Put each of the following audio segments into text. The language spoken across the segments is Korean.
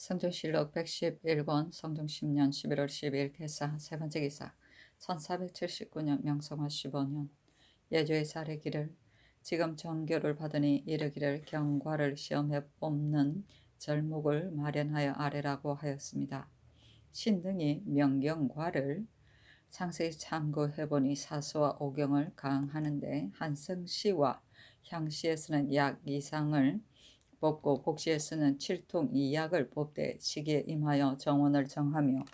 성종실록 111권 성종 10년 11월 12일 개사 세 번째 기사 1479년 명성화 15년 예조의 사례기를 지금 정교를 받으니 이르기를 경과를 시험해 뽑는 절목을 마련하여 아래라고 하였습니다. 신등이 명경과를 상세히 참고해보니 사서와 오경을 강하는데 한성시와 향시에서는 약 이상을 뽑고 복시에서는 7통 2약을 뽑되 시기에 임하여 정원을 정하며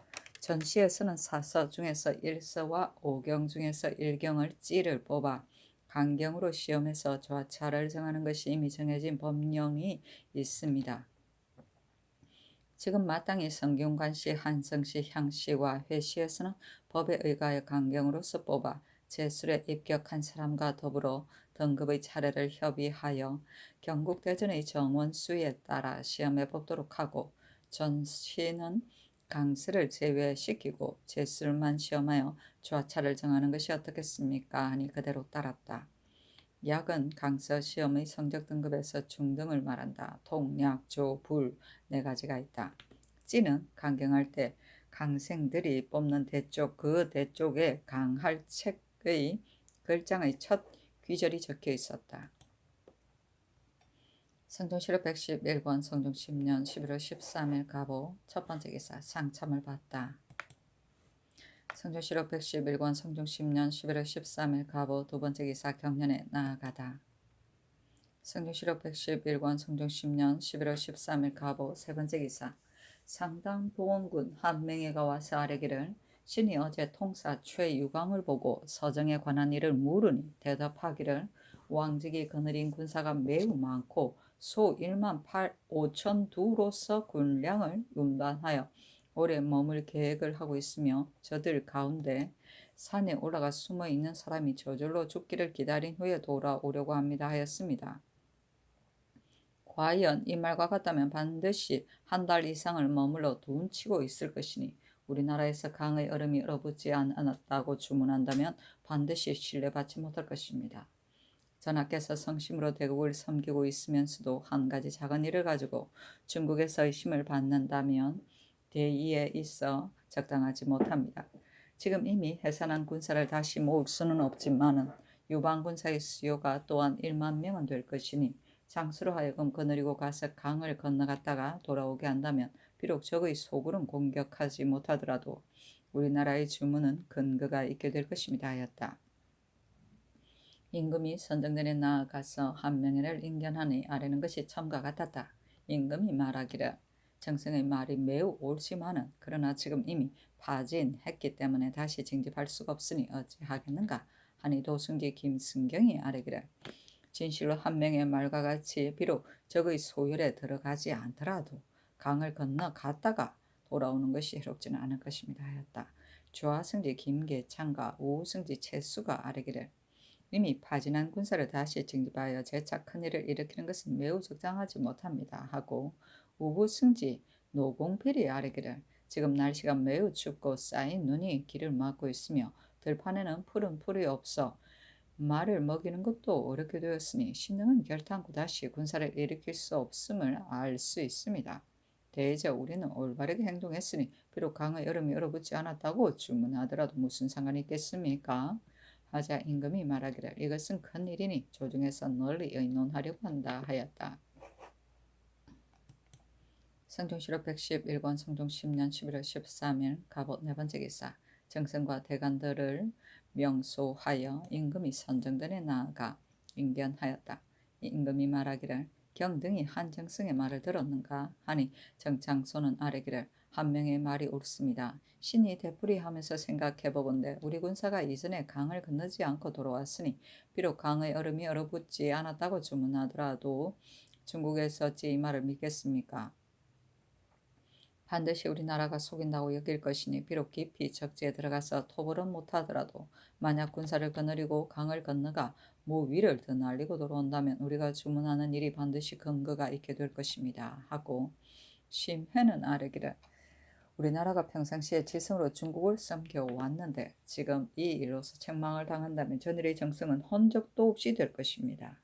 전시에서는 사서 중에서 1서와 오경 중에서 1경을 찌를 뽑아 강경으로 시험해서 좌차를 정하는 것이 이미 정해진 법령이 있습니다. 지금 마땅히 성균관시, 한성시, 향시와 회시에서는 법에 의거하여 강경으로서 뽑아 제술에 입격한 사람과 더불어 등급의 차례를 협의하여 경국대전의 정원수에 따라 시험해 뽑도록 하고, 전시는 강스를 제외시키고 제술만 시험하여 좌차를 정하는 것이 어떻겠습니까? 하니 그대로 따랐다. 약은 강서 시험의 성적 등급에서 중등을 말한다. 통, 약, 조, 불 네 가지가 있다. 찌는 강경할 때 강생들이 뽑는 대쪽, 그 대쪽에 강할 책의 글장의 첫 귀절이 적혀 있었다. 성종실록 111권 성종 10년 11월 13일 가보 첫 번째 기사 상참을 받다. 성종실록 111권 성종 10년 11월 13일 가보 두 번째 기사 경련에 나아가다. 성종실록 111권 성종 10년 11월 13일 가보 세 번째 기사 상당 보원군 한맹회가 와서 아뢰기를 신이 어제 통사 최유광을 보고 서정에 관한 일을 물으니 대답하기를 왕직이 거느린 군사가 매우 많고 소 1만 5천 두로서 군량을 운반하여 오래 머물 계획을 하고 있으며 저들 가운데 산에 올라가 숨어 있는 사람이 저절로 죽기를 기다린 후에 돌아오려고 합니다 하였습니다. 과연 이 말과 같다면 반드시 한 달 이상을 머물러 둔치고 있을 것이니 우리나라에서 강의 얼음이 얼어붙지 않았다고 주문한다면 반드시 신뢰받지 못할 것입니다. 전하께서 성심으로 대국을 섬기고 있으면서도 한 가지 작은 일을 가지고 중국에서 의심을 받는다면 대의에 있어 적당하지 못합니다. 지금 이미 해산한 군사를 다시 모을 수는 없지만은 유방군사의 수요가 또한 1만 명은 될 것이니 장수로 하여금 거느리고 가서 강을 건너갔다가 돌아오게 한다면 비록 적의 소굴은 공격하지 못하더라도 우리나라의 주문은 근거가 있게 될 것입니다 하였다. 임금이 선정전에 나아가서 한명회를 인견하니 아뢰는 것이 처음과 같았다. 임금이 말하기를 정승의 말이 매우 옳지만은 그러나 지금 이미 파진했기 때문에 다시 징집할 수가 없으니 어찌하겠는가 하니 도승지 김승경이 아뢰기를 진실로 한명의 말과 같이 비록 적의 소열에 들어가지 않더라도 강을 건너 갔다가 돌아오는 것이 해롭지는 않을 것입니다 하였다. 좌승지 김계창과 우승지 최수가 아뢰기를 이미 파진한 군사를 다시 징집하여 재차 큰일을 일으키는 것은 매우 적당하지 못합니다 하고, 우부승지 노공필이 아뢰기를 지금 날씨가 매우 춥고 쌓인 눈이 길을 막고 있으며 들판에는 푸른 풀이 없어 말을 먹이는 것도 어렵게 되었으니 신등은 결탄코 다시 군사를 일으킬 수 없음을 알 수 있습니다. 대저 우리는 올바르게 행동했으니 비록 강의 얼음이 얼어붙지 않았다고 주문하더라도 무슨 상관이 있겠습니까? 하자 임금이 말하기를 이것은 큰일이니 조중에서 널리 의논하려고 한다 하였다. 성종실록 111권 성종 10년 11월 13일 갑옷 네 번째 기사 정승과 대관들을 명소하여 임금이 선정전에 나아가 인견하였다. 임금이 말하기를 경등이 한정승의 말을 들었는가 하니 정창소는 아뢰기를 한명의 말이 옳습니다. 신이 되풀이하면서 생각해보건대 우리 군사가 이전에 강을 건너지 않고 돌아왔으니 비록 강의 얼음이 얼어붙지 않았다고 주문하더라도 중국에서 어찌 이 말을 믿겠습니까? 반드시 우리나라가 속인다고 여길 것이니 비록 깊이 적지에 들어가서 토벌은 못하더라도 만약 군사를 거느리고 강을 건너가 무 위를 더 날리고 돌아온다면 우리가 주문하는 일이 반드시 근거가 있게 될 것입니다 하고, 심회는 아뢰기를 우리나라가 평상시에 지성으로 중국을 섬겨왔는데 지금 이 일로서 책망을 당한다면 전일의 정성은 흔적도 없이 될 것입니다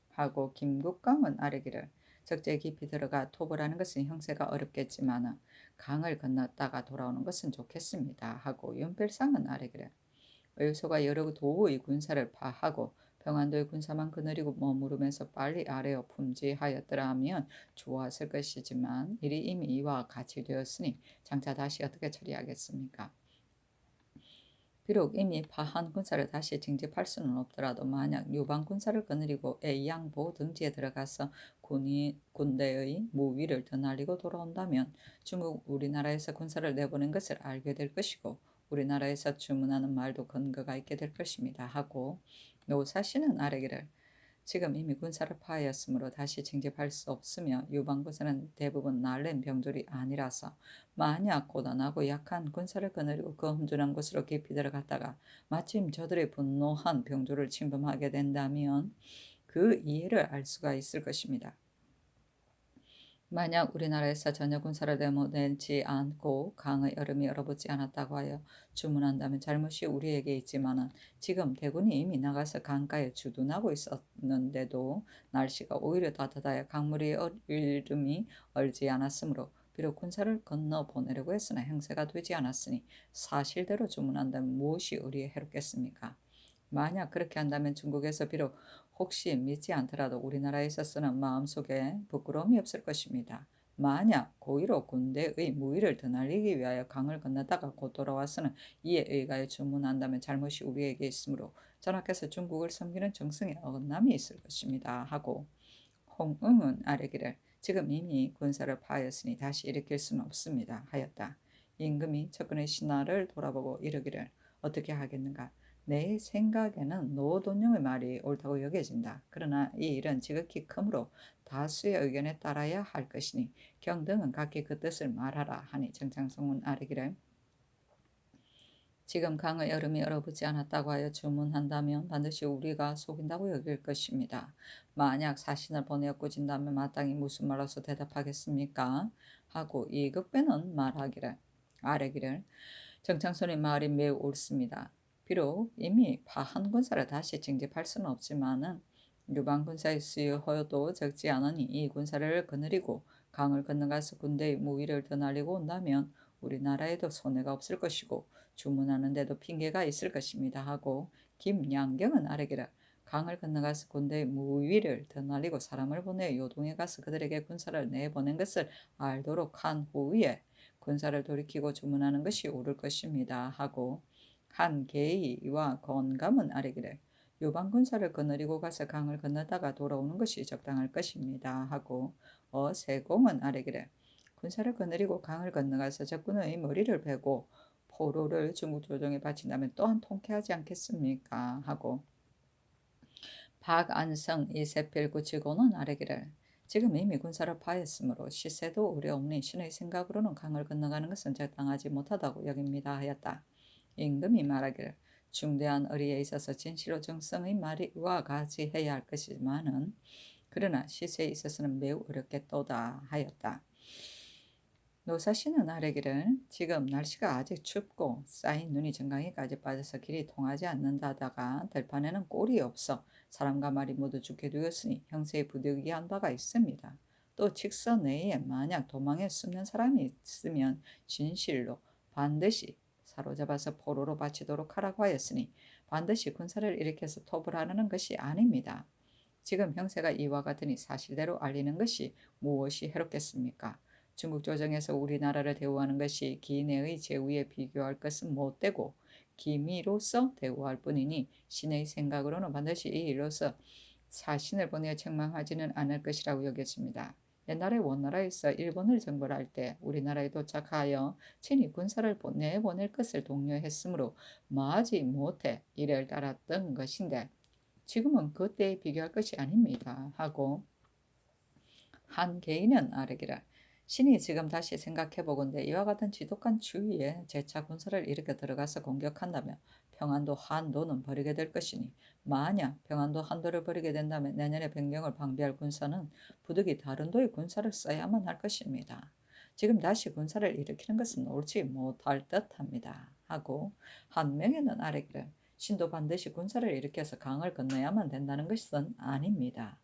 하고, 김국강은 아뢰기를 적재 깊이 들어가 톱을 하는 것은 형세가 어렵겠지만 강을 건넜다가 돌아오는 것은 좋겠습니다. 하고 윤필상은 아래기를 의소가 여러 도의 군사를 파하고 평안도의 군사만 거느리고 머무르면서 빨리 아래어 품지하였더라 하면 좋았을 것이지만 일이 이미 이와 같이 되었으니 장차 다시 어떻게 처리하겠습니까? 비록 이미 파한 군사를 다시 징집할 수는 없더라도 만약 유방 군사를 거느리고 A양보 등지에 들어가서 군대의 무위를 더 날리고 돌아온다면 중국 우리나라에서 군사를 내보낸 것을 알게 될 것이고 우리나라에서 주문하는 말도 근거가 있게 될 것입니다. 하고 노사시는 아래기를 지금 이미 군사를 파하였으므로 다시 징집할 수 없으며 유방군사는 대부분 날랜 병졸이 아니라서 만약 고단하고 약한 군사를 거느리고 그 험준한 곳으로 깊이 들어갔다가 마침 저들의 분노한 병졸을 침범하게 된다면 그 이해를 알 수가 있을 것입니다. 만약 우리나라에서 전혀 군사를 내보내지 않고 강의 얼음이 얼어붙지 않았다고 하여 주문한다면 잘못이 우리에게 있지만은 지금 대군이 이미 나가서 강가에 주둔하고 있었는데도 날씨가 오히려 따뜻하여 강물이 얼음이 얼지 않았으므로 비록 군사를 건너 보내려고 했으나 형세가 되지 않았으니 사실대로 주문한다면 무엇이 우리에 해롭겠습니까? 만약 그렇게 한다면 중국에서 비록 혹시 믿지 않더라도 우리나라에 있어서는 마음속에 부끄러움이 없을 것입니다. 만약 고의로 군대의 무위를 드날리기 위하여 강을 건너다가 곧 돌아와서는 이에 의가에 주문한다면 잘못이 우리에게 있으므로 전하께서 중국을 섬기는 정성에 어긋남이 있을 것입니다. 하고 홍응은 아뢰기를 지금 이미 군사를 파하였으니 다시 일으킬 수는 없습니다. 하였다. 임금이 측근의 신하를 돌아보고 이르기를 어떻게 하겠는가? 내 생각에는 노돈용의 말이 옳다고 여겨진다. 그러나 이 일은 지극히 크므로 다수의 의견에 따라야 할 것이니 경등은 각기 그 뜻을 말하라 하니 정창성은 아뢰기를 지금 강의 얼음이 얼어붙지 않았다고 하여 주문한다면 반드시 우리가 속인다고 여길 것입니다. 만약 사신을 보내어 꾸진다면 마땅히 무슨 말로서 대답하겠습니까? 하고 이극배는 말하기를 아뢰기를 정창손의 말이 매우 옳습니다. 비록 이미 파한 군사를 다시 징집할 수는 없지만은 유방 군사의 수요도 적지 않으니 이 군사를 거느리고 강을 건너가서 군대의 무위를 더 날리고 온다면 우리나라에도 손해가 없을 것이고 주문하는 데도 핑계가 있을 것입니다. 하고 김양경은 아래기라 강을 건너가서 군대의 무위를 더 날리고 사람을 보내 요동에 가서 그들에게 군사를 내보낸 것을 알도록 한 후에 군사를 돌이키고 주문하는 것이 옳을 것입니다. 하고 한계의와 건감은 아래기를 유방 군사를 거느리고 가서 강을 건너다가 돌아오는 것이 적당할 것입니다. 하고 세공은 아래기를 군사를 거느리고 강을 건너가서 적군의 머리를 베고 포로를 중국 조정에 바친다면 또한 통쾌하지 않겠습니까? 하고 박안성 이세필 구치고는 아래기를 지금 이미 군사를 파했으므로 시세도 어려우니 신의 생각으로는 강을 건너가는 것은 적당하지 못하다고 여깁니다 하였다. 임금이 말하기를 중대한 의리에 있어서 진실로 정성의 말이와 같이 해야 할 것이지만은 그러나 시세에 있어서는 매우 어렵겠도다 하였다. 노사시는 아뢰기를 지금 날씨가 아직 춥고 쌓인 눈이 정강이까지 빠져서 길이 통하지 않는다다가 들판에는 꼴이 없어 사람과 말이 모두 죽게 되었으니 형세에 부득이한 바가 있습니다. 또 직선 내에 만약 도망에 숨는 사람이 있으면 진실로 반드시 사로잡아서 포로로 바치도록 하라고 하였으니 반드시 군사를 일으켜서 톱을 하려는 것이 아닙니다. 지금 형세가 이와 같으니 사실대로 알리는 것이 무엇이 해롭겠습니까? 중국 조정에서 우리나라를 대우하는 것이 기내의 제후에 비교할 것은 못되고 기미로서 대우할 뿐이니 신의 생각으로는 반드시 이 일로서 사신을 보내어 책망하지는 않을 것이라고 여겼습니다. 옛날에 원나라에서 일본을 정벌할 때 우리나라에 도착하여 친히 군사를 내보낼 것을 독려했으므로 마지 못해 이를 따랐던 것인데 지금은 그때에 비교할 것이 아닙니다. 하고 한 개인은 아뢰기를 신이 지금 다시 생각해보건대 이와 같은 지독한 추위에 재차 군사를 일으켜 들어가서 공격한다면 평안도 한도는 버리게 될 것이니 만약 평안도 한도를 버리게 된다면 내년에 변경을 방비할 군사는 부득이 다른 도의 군사를 써야만 할 것입니다. 지금 다시 군사를 일으키는 것은 옳지 못할 듯합니다. 하고 한 명에는 아뢰기를 신도 반드시 군사를 일으켜서 강을 건너야만 된다는 것은 아닙니다.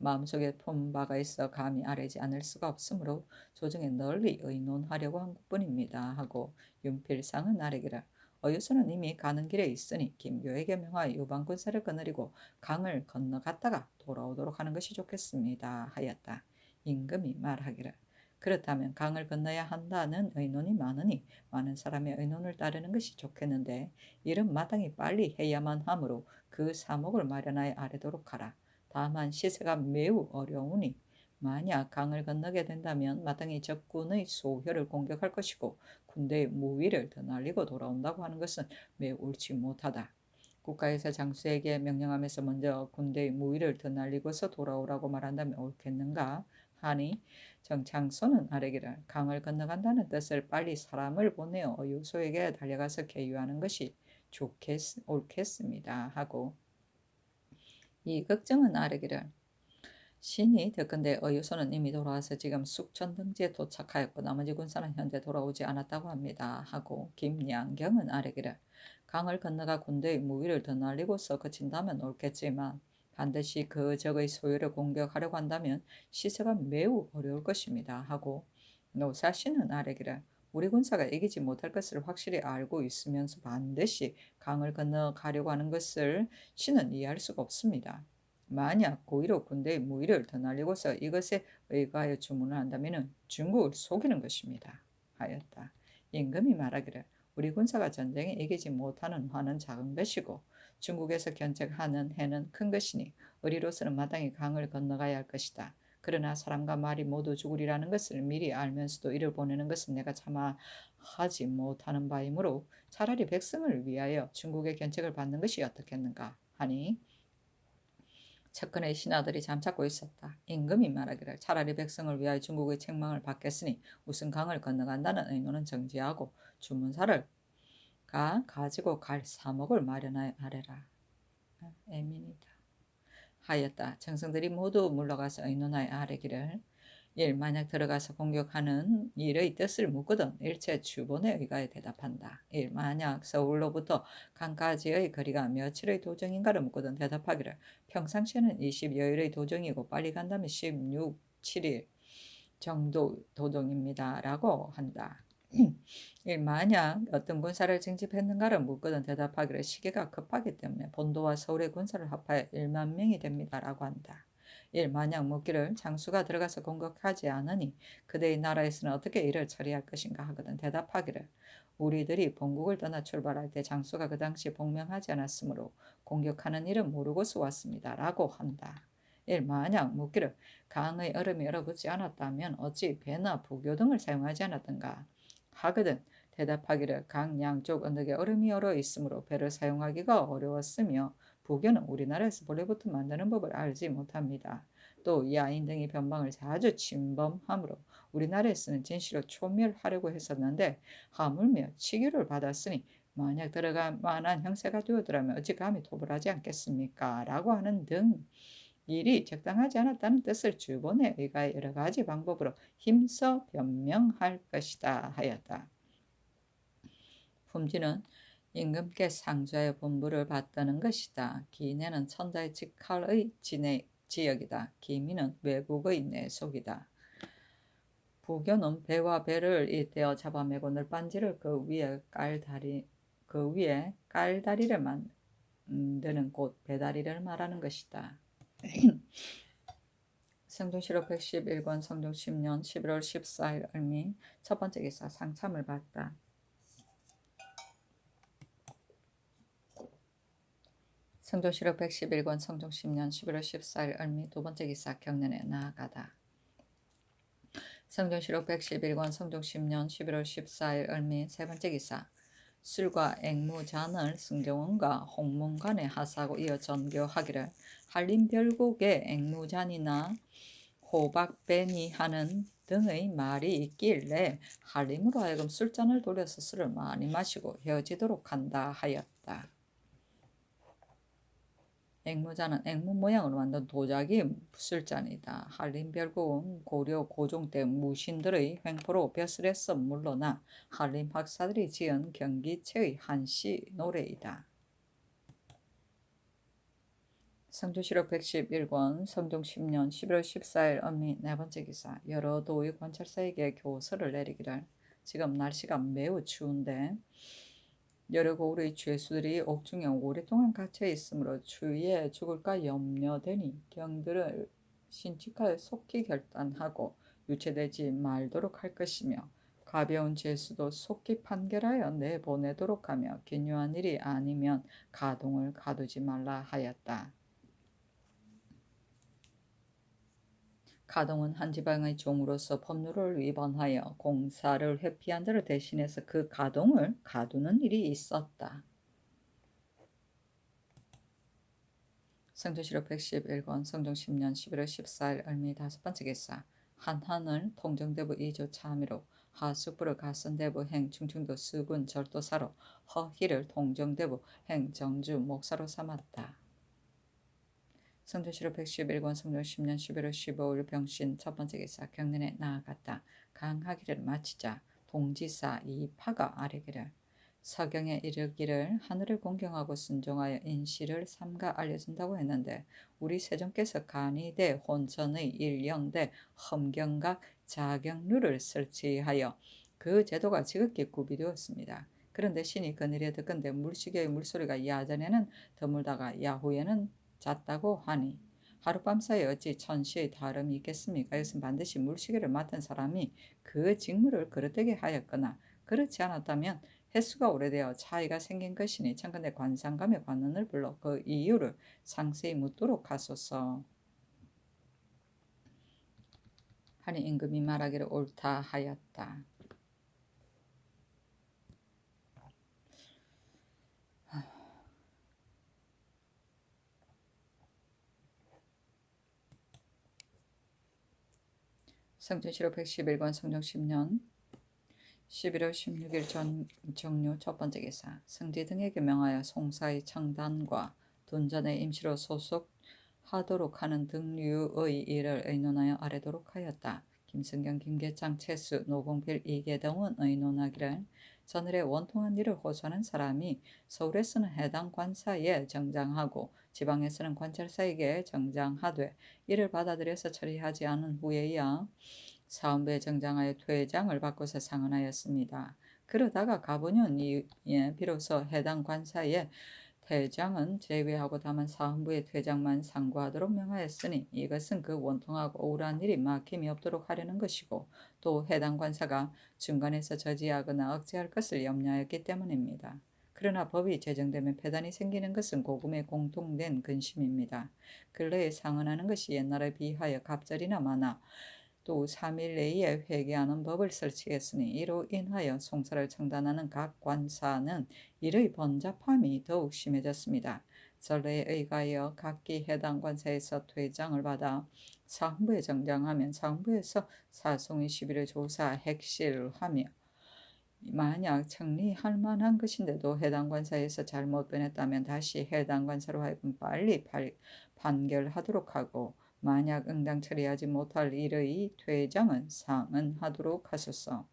마음속에 품 바가 있어 감히 아뢰지 않을 수가 없으므로 조정에 널리 의논하려고 한 것뿐입니다. 하고 윤필상은 아뢰기를 어유선은 이미 가는 길에 있으니 김교에게 명하여 유방군사를 거느리고 강을 건너갔다가 돌아오도록 하는 것이 좋겠습니다. 하였다. 임금이 말하기를 그렇다면 강을 건너야 한다는 의논이 많으니 많은 사람의 의논을 따르는 것이 좋겠는데 이는 마땅히 빨리 해야만 하므로 그 사목을 마련하여 아뢰도록 하라. 다만 시세가 매우 어려우니 만약 강을 건너게 된다면 마땅히 적군의 소효를 공격할 것이고 군대의 무위를 더 날리고 돌아온다고 하는 것은 매우 옳지 못하다. 국가에서 장수에게 명령하면서 먼저 군대의 무위를 더 날리고서 돌아오라고 말한다면 옳겠는가 하니 정창소는 아뢰기를 강을 건너간다는 뜻을 빨리 사람을 보내어 어유소에게 달려가서 계유하는 것이 옳겠습니다 하고 이 걱정은 아뢰기를 신이 듣건대 어유소는 이미 돌아와서 지금 숙천 등지에 도착하였고 나머지 군사는 현재 돌아오지 않았다고 합니다. 하고 김양경은 아뢰기를 강을 건너가 군대의 무위를 더 날리고서 그친다면 옳겠지만 반드시 그 적의 소유를 공격하려고 한다면 시세가 매우 어려울 것입니다. 하고 노사신은 아뢰기를 우리 군사가 이기지 못할 것을 확실히 알고 있으면서 반드시 강을 건너가려고 하는 것을 신은 이해할 수가 없습니다. 만약 고의로 군대의 무위를 더 날리고서 이것에 의거하여 주문을 한다면 중국을 속이는 것입니다. 하였다. 임금이 말하기를 우리 군사가 전쟁에 이기지 못하는 화는 작은 것이고 중국에서 견책하는 해는 큰 것이니 의리로서는 마땅히 강을 건너가야 할 것이다. 그러나 사람과 말이 모두 죽으리라는 것을 미리 알면서도 이를 보내는 것은 내가 차마 하지 못하는 바이므로 차라리 백성을 위하여 중국의 견책을 받는 것이 어떻겠는가 하니 측근의 신하들이 잠자고 있었다. 임금이 말하기를 차라리 백성을 위하여 중국의 책망을 받겠으니 우선 강을 건너간다는 의논은 정지하고 주문사를 가지고 갈 사목을 마련하여 아뢰라. 애민이다. 하였다. 정성들이 모두 물러가서 의논하여 아뢰기를 일 만약 들어가서 공격하는 일의 뜻을 묻거든 일체 주본에 의가에 대답한다. 일 만약 서울로부터 강까지의 거리가 며칠의 도정인가를 묻거든 대답하기를 평상시에는 20여일의 도정이고 빨리 간다면 16, 7일 정도 도정입니다. 라고 한다. 일 만약 어떤 군사를 징집했는가를 묻거든 대답하기를 시기가 급하기 때문에 본도와 서울의 군사를 합하여 1만 명이 됩니다. 라고 한다. 일 만약 묻기를 장수가 들어가서 공격하지 않으니 그대의 나라에서는 어떻게 이를 처리할 것인가 하거든 대답하기를 우리들이 본국을 떠나 출발할 때 장수가 그 당시 복명하지 않았으므로 공격하는 일은 모르고서 왔습니다. 라고 한다. 일 만약 묻기를 강의 얼음이 얼어붙지 않았다면 어찌 배나 부교 등을 사용하지 않았던가 하거든 대답하기를 강 양쪽 언덕에 얼음이 얼어 있으므로 배를 사용하기가 어려웠으며 부교는 우리나라에서 본래부터 만드는 법을 알지 못합니다. 또 야인 등이 변방을 자주 침범하므로 우리나라에서는 진시로 초멸하려고 했었는데 하물며 치교를 받았으니 만약 들어갈 만한 형세가 되었더라면 어찌 감히 도벌하지 않겠습니까? 라고 하는 등 일이 적당하지 않았다는 뜻을 주본에 의가해 여러 가지 방법으로 힘써 변명할 것이다 하였다. 품지는 임금께 상주하여 본부를 받다는 것이다. 기내는 천자의 직할의 지역이다. 기미는 외국의 내속이다. 부교는 배와 배를 잇대어 잡아매고 널빤지를 그 위에 깔다리를 만드는 곳 배다리를 말하는 것이다. 성종실록 111권 성종 10년 11월 14일 을미 첫 번째 기사 상참을 받다. 성종실록 111권 성종 10년 11월 14일 을미 두 번째 기사 경련에 나아가다. 성종실록 111권 성종 10년 11월 14일 을미 세 번째 기사 술과 앵무잔을 승정원과 홍문관에 하사하고 이어 전교하기를 한림별국에 앵무잔이나 호박배니 하는 등의 말이 있길래 한림으로 하여금 술잔을 돌려서 술을 많이 마시고 헤어지도록 한다 하였다. 앵무잔은 앵무 모양으로 만든 도자기 술잔이다. 한림별국은 고려 고종 때 무신들의 횡포로 벼슬에서 물러나 한림 학사들이 지은 경기체의 한시 노래이다. 성주시록 111권 성종 10년 11월 14일 엄미 네 번째 기사. 여러 도의 관찰사에게 교서를 내리기를. 지금 날씨가 매우 추운데 여러 고을의 죄수들이 옥중에 오랫동안 갇혀 있으므로 추위에 죽을까 염려되니 경들을 신직하여 속히 결단하고 유체되지 말도록 할 것이며, 가벼운 죄수도 속히 판결하여 내보내도록 하며, 기묘한 일이 아니면 가동을 가두지 말라 하였다. 가동은 한 지방의 종으로서 법률을 위반하여 공사를 회피한 자를 대신해서 그 가동을 가두는 일이 있었다. 성조시록 111권 성종 10년 11월 14일 을미 다섯 번째 기사. 한하늘 통정대부 2조 차미로 하숙부를 가선대부 행 충청도 수군 절도사로 허희를 통정대부 행 정주 목사로 삼았다. 성조시록 111권 성종 10년 11월 15일 병신 첫 번째 기사. 경nen에 나아갔다. 강하기를 마치자 동지사 이파가 아뢰기를. 서경에 이르기를 하늘을 공경하고 순종하여 인시를 삼가 알려준다고 했는데, 우리 세종께서 간이대 혼천의 일령대 험경각 자경루를 설치하여 그 제도가 지극히 구비되었습니다. 그런데 신이 그늘에 듣건대 물시계의 물소리가 야전에는 드물다가 야후에는 잦다고 하니, 하룻밤 사이에 어찌 천시의 다름이 있겠습니까? 이것은 반드시 물시계를 맡은 사람이 그 직무를 그릇되게 하였거나, 그렇지 않았다면 횟수가 오래되어 차이가 생긴 것이니, 청근대 관상감의 관원을 불러 그 이유를 상세히 묻도록 하소서 하니, 임금이 말하기를 옳다 하였다. 성준시록 111권 성종 10년 11월 16일 정류 첫 번째 기사. 성지 등에게 명하여 송사의 청단과 돈전에 임시로 소속하도록 하는 등류의 일을 의논하여 아뢰도록 하였다. 김승경, 김계창, 최수, 노공필, 이계동은 의논하기를, 전일에 원통한 일을 호소하는 사람이 서울에서는 해당 관사에 정장하고 지방에서는 관찰사에게 정장하되, 이를 받아들여서 처리하지 않은 후에야 사헌부에 정장하여 퇴장을 받고서 상언하였습니다. 그러다가 가보년 이에 비로소 해당 관사에 퇴장은 제외하고 다만 사헌부의 퇴장만 상고하도록 명하였으니, 이것은 그 원통하고 억울한 일이 막힘이 없도록 하려는 것이고, 또 해당 관사가 중간에서 저지하거나 억제할 것을 염려하였기 때문입니다. 그러나 법이 제정되면 폐단이 생기는 것은 고금의 공통된 근심입니다. 근래에 상언하는 것이 옛날에 비하여 갑절이나 많아 또 3일 내에 회개하는 법을 설치했으니, 이로 인하여 송사를 청단하는 각 관사는 이의 번잡함이 더욱 심해졌습니다. 전례에 의하여 각기 해당 관사에서 퇴장을 받아 사헌부에 정장하면 사헌부에서 사송의 시비를 조사 핵실하며, 만약 청리할 만한 것인데도 해당 관사에서 잘못 변했다면 다시 해당 관사로 하여금 빨리 판결하도록 하고, 만약 응당 처리하지 못할 일의 퇴장은 상언하도록 하소서.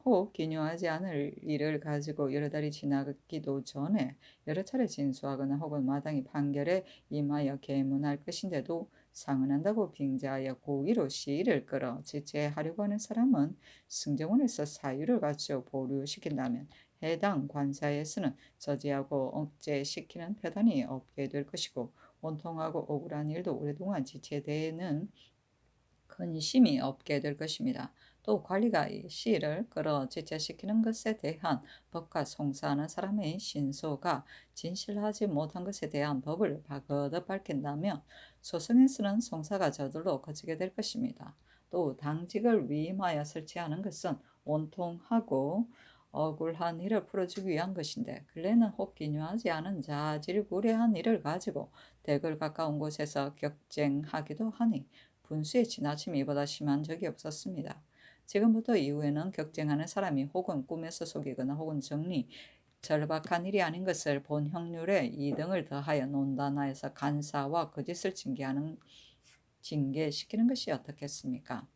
혹 기묘하지 않을 일을 가지고 여러 달이 지나기도 전에 여러 차례 진수하거나 혹은 마땅히 판결에 임하여 계문할 것인데도 상언한다고 빙자하여 고의로 시일을 끌어 지체하려고 하는 사람은 승정원에서 사유를 갖추어 보류시킨다면 해당 관사에서는 저지하고 억제시키는 폐단이 없게 될 것이고, 원통하고 억울한 일도 오랫동안 지체되는 근심이 없게 될 것입니다. 또 관리가 시를 끌어 지체시키는 것에 대한 법과 송사하는 사람의 신소가 진실하지 못한 것에 대한 법을 거듭 밝힌다면 소송에서는 송사가 저절로 거치게 될 것입니다. 또 당직을 위임하여 설치하는 것은 원통하고 억울한 일을 풀어주기 위한 것인데, 근래는 혹 기묘하지 않은 자질구레한 일을 가지고 댁을 가까운 곳에서 격쟁하기도 하니 분수의 지나침이 이보다 심한 적이 없었습니다. 지금부터 이후에는 격쟁하는 사람이 혹은 꿈에서 속이거나 혹은 절박한 일이 아닌 것을 본 형률에 2등을 더하여 논단하여서 간사와 거짓을 징계시키는 것이 어떻겠습니까?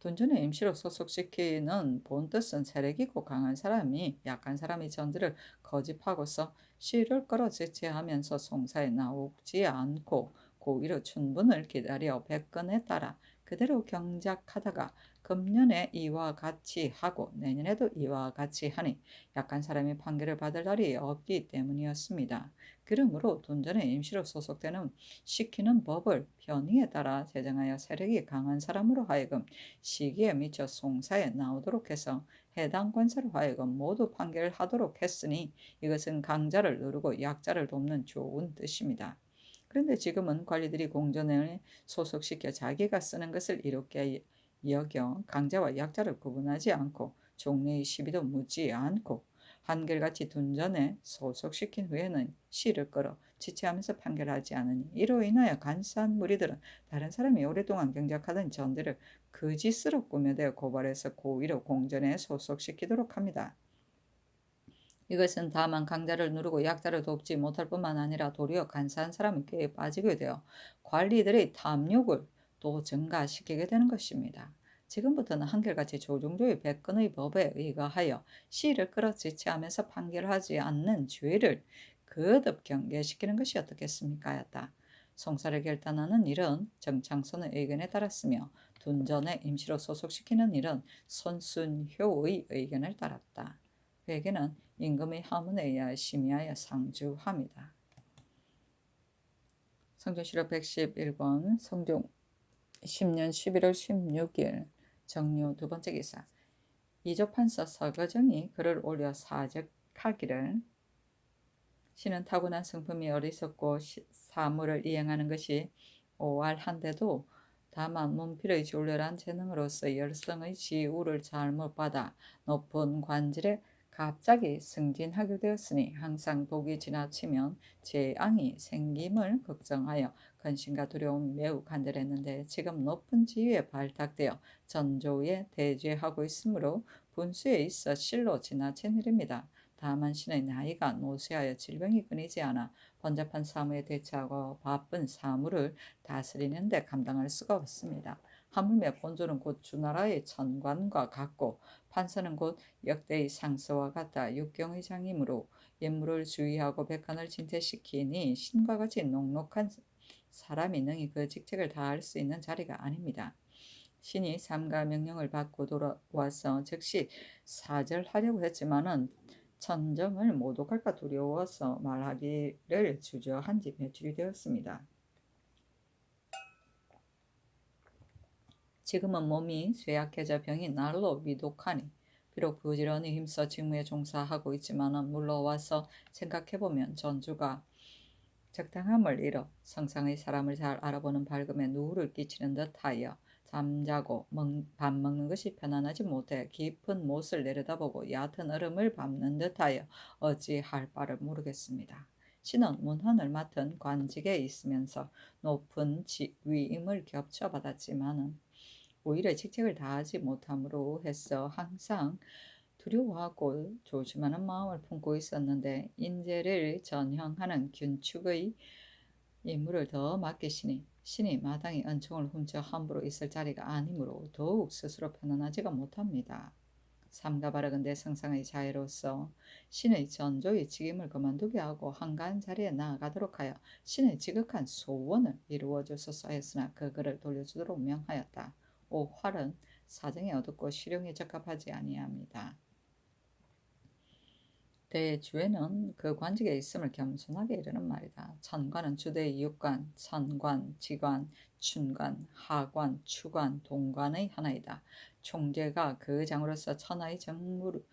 돈전에 임시로 소속시키는 본뜻은 세력이고 강한 사람이 약한 사람의 전들을 거짓하고서 시를 끌어 지체하면서 송사에 나오지 않고 고의로 춘분을 기다려 백건에 따라 그대로 경작하다가 금년에 이와 같이 하고 내년에도 이와 같이 하니 약한 사람이 판결을 받을 날이 없기 때문이었습니다. 그러므로 둔전에 임시로 소속되는 시키는 법을 편의에 따라 제정하여 세력이 강한 사람으로 하여금 시기에 미쳐 송사에 나오도록 해서 해당 관사로 하여금 모두 판결을 하도록 했으니 이것은 강자를 누르고 약자를 돕는 좋은 뜻입니다. 그런데 지금은 관리들이 공전을 소속시켜 자기가 쓰는 것을 이롭게 여겨 강자와 약자를 구분하지 않고 종래의 시비도 묻지 않고 한결같이 둔전에 소속시킨 후에는 시를 끌어 지체하면서 판결하지 않으니 이로 인하여 간사한 무리들은 다른 사람이 오랫동안 경작하던 전들을 거짓으로 꾸며대어 고발해서 고의로 공전에 소속시키도록 합니다. 이것은 다만 강자를 누르고 약자를 돕지 못할 뿐만 아니라 도리어 간사한 사람의 꾀에 빠지게 되어 관리들의 탐욕을 또 증가시키게 되는 것입니다. 지금부터는 한결같이 조중조의 백건의 법에 의거하여 시를 끌어 지체하면서 판결하지 않는 죄를 거듭 경계시키는 것이 어떻겠습니까? 하였다. 송사를 결단하는 일은 정창선의 의견에 따랐으며 둔전에 임시로 소속시키는 일은 손순효의 의견을 따랐다. 그에게는 임금의 하문에 의하여 심의하여 상주합니다. 성종실록 111권 성종 10년 11월 16일 정묘 두 번째 기사 이조판서 서거정이 글을 올려 사적하기를 신은 타고난 성품이 어리석고 사물을 이행하는 것이 오활한데도 다만 문필의 졸렬한 재능으로서 열성의 지우를 잘못 받아 높은 관질에 갑자기 승진하게 되었으니 항상 복이 지나치면 재앙이 생김을 걱정하여 근심과 두려움이 매우 간절했는데 지금 높은 지위에 발탁되어 전조에 대죄하고 있으므로 분수에 있어 실로 지나친 일입니다. 다만 신의 나이가 노쇠하여 질병이 끊이지 않아 번잡한 사무에 대처하고 바쁜 사무를 다스리는 데 감당할 수가 없습니다. 하물며 본조는 곧 주나라의 천관과 같고 판서는 곧 역대의 상서와 같아 육경의 장이므로 옛물을 주의하고 백관을 진퇴시키니 신과 같이 녹록한 사람이 능히 그 직책을 다할 수 있는 자리가 아닙니다. 신이 삼가 명령을 받고 돌아와서 즉시 사절하려고 했지만은 천정을 모독할까 두려워서 말하기를 주저한 지 며칠이 되었습니다. 지금은 몸이 쇠약해져 병이 날로 위독하니 비록 부지런히 힘써 직무에 종사하고 있지만은 물러와서 생각해보면 전주가 적당함을 잃어 성상의 사람을 잘 알아보는 밝음에 누후를 끼치는 듯하여 잠자고 밥 먹는 것이 편안하지 못해 깊은 못을 내려다보고 얕은 얼음을 밟는 듯하여 어찌할 바를 모르겠습니다. 신은 문헌을 맡은 관직에 있으면서 높은 위임을 겹쳐 받았지만은 오히려 직책을 다하지 못함으로 해서 항상 두려워하고 조심하는 마음을 품고 있었는데 인재를 전형하는 균축의 임무를 더 맡기시니 신이 마땅히 은총을 훔쳐 함부로 있을 자리가 아니므로 더욱 스스로 편안하지가 못합니다. 삼가 바라건대 성상의 자애로서 신의 전조의 직임을 그만두게 하고 한가한 자리에 나아가도록 하여 신의 지극한 소원을 이루어 주소서 했으나 그 글을 돌려주도록 명하였다. 오 활은 사정이 어둡고 실용에 적합하지 아니합니다. 대주에는 그 관직에 있음을 겸손하게 이르는 말이다. 천관은 주대의 육관, 천관, 지관, 춘관, 하관, 추관, 동관의 하나이다. 총재가 그 장으로서 천하의 정무를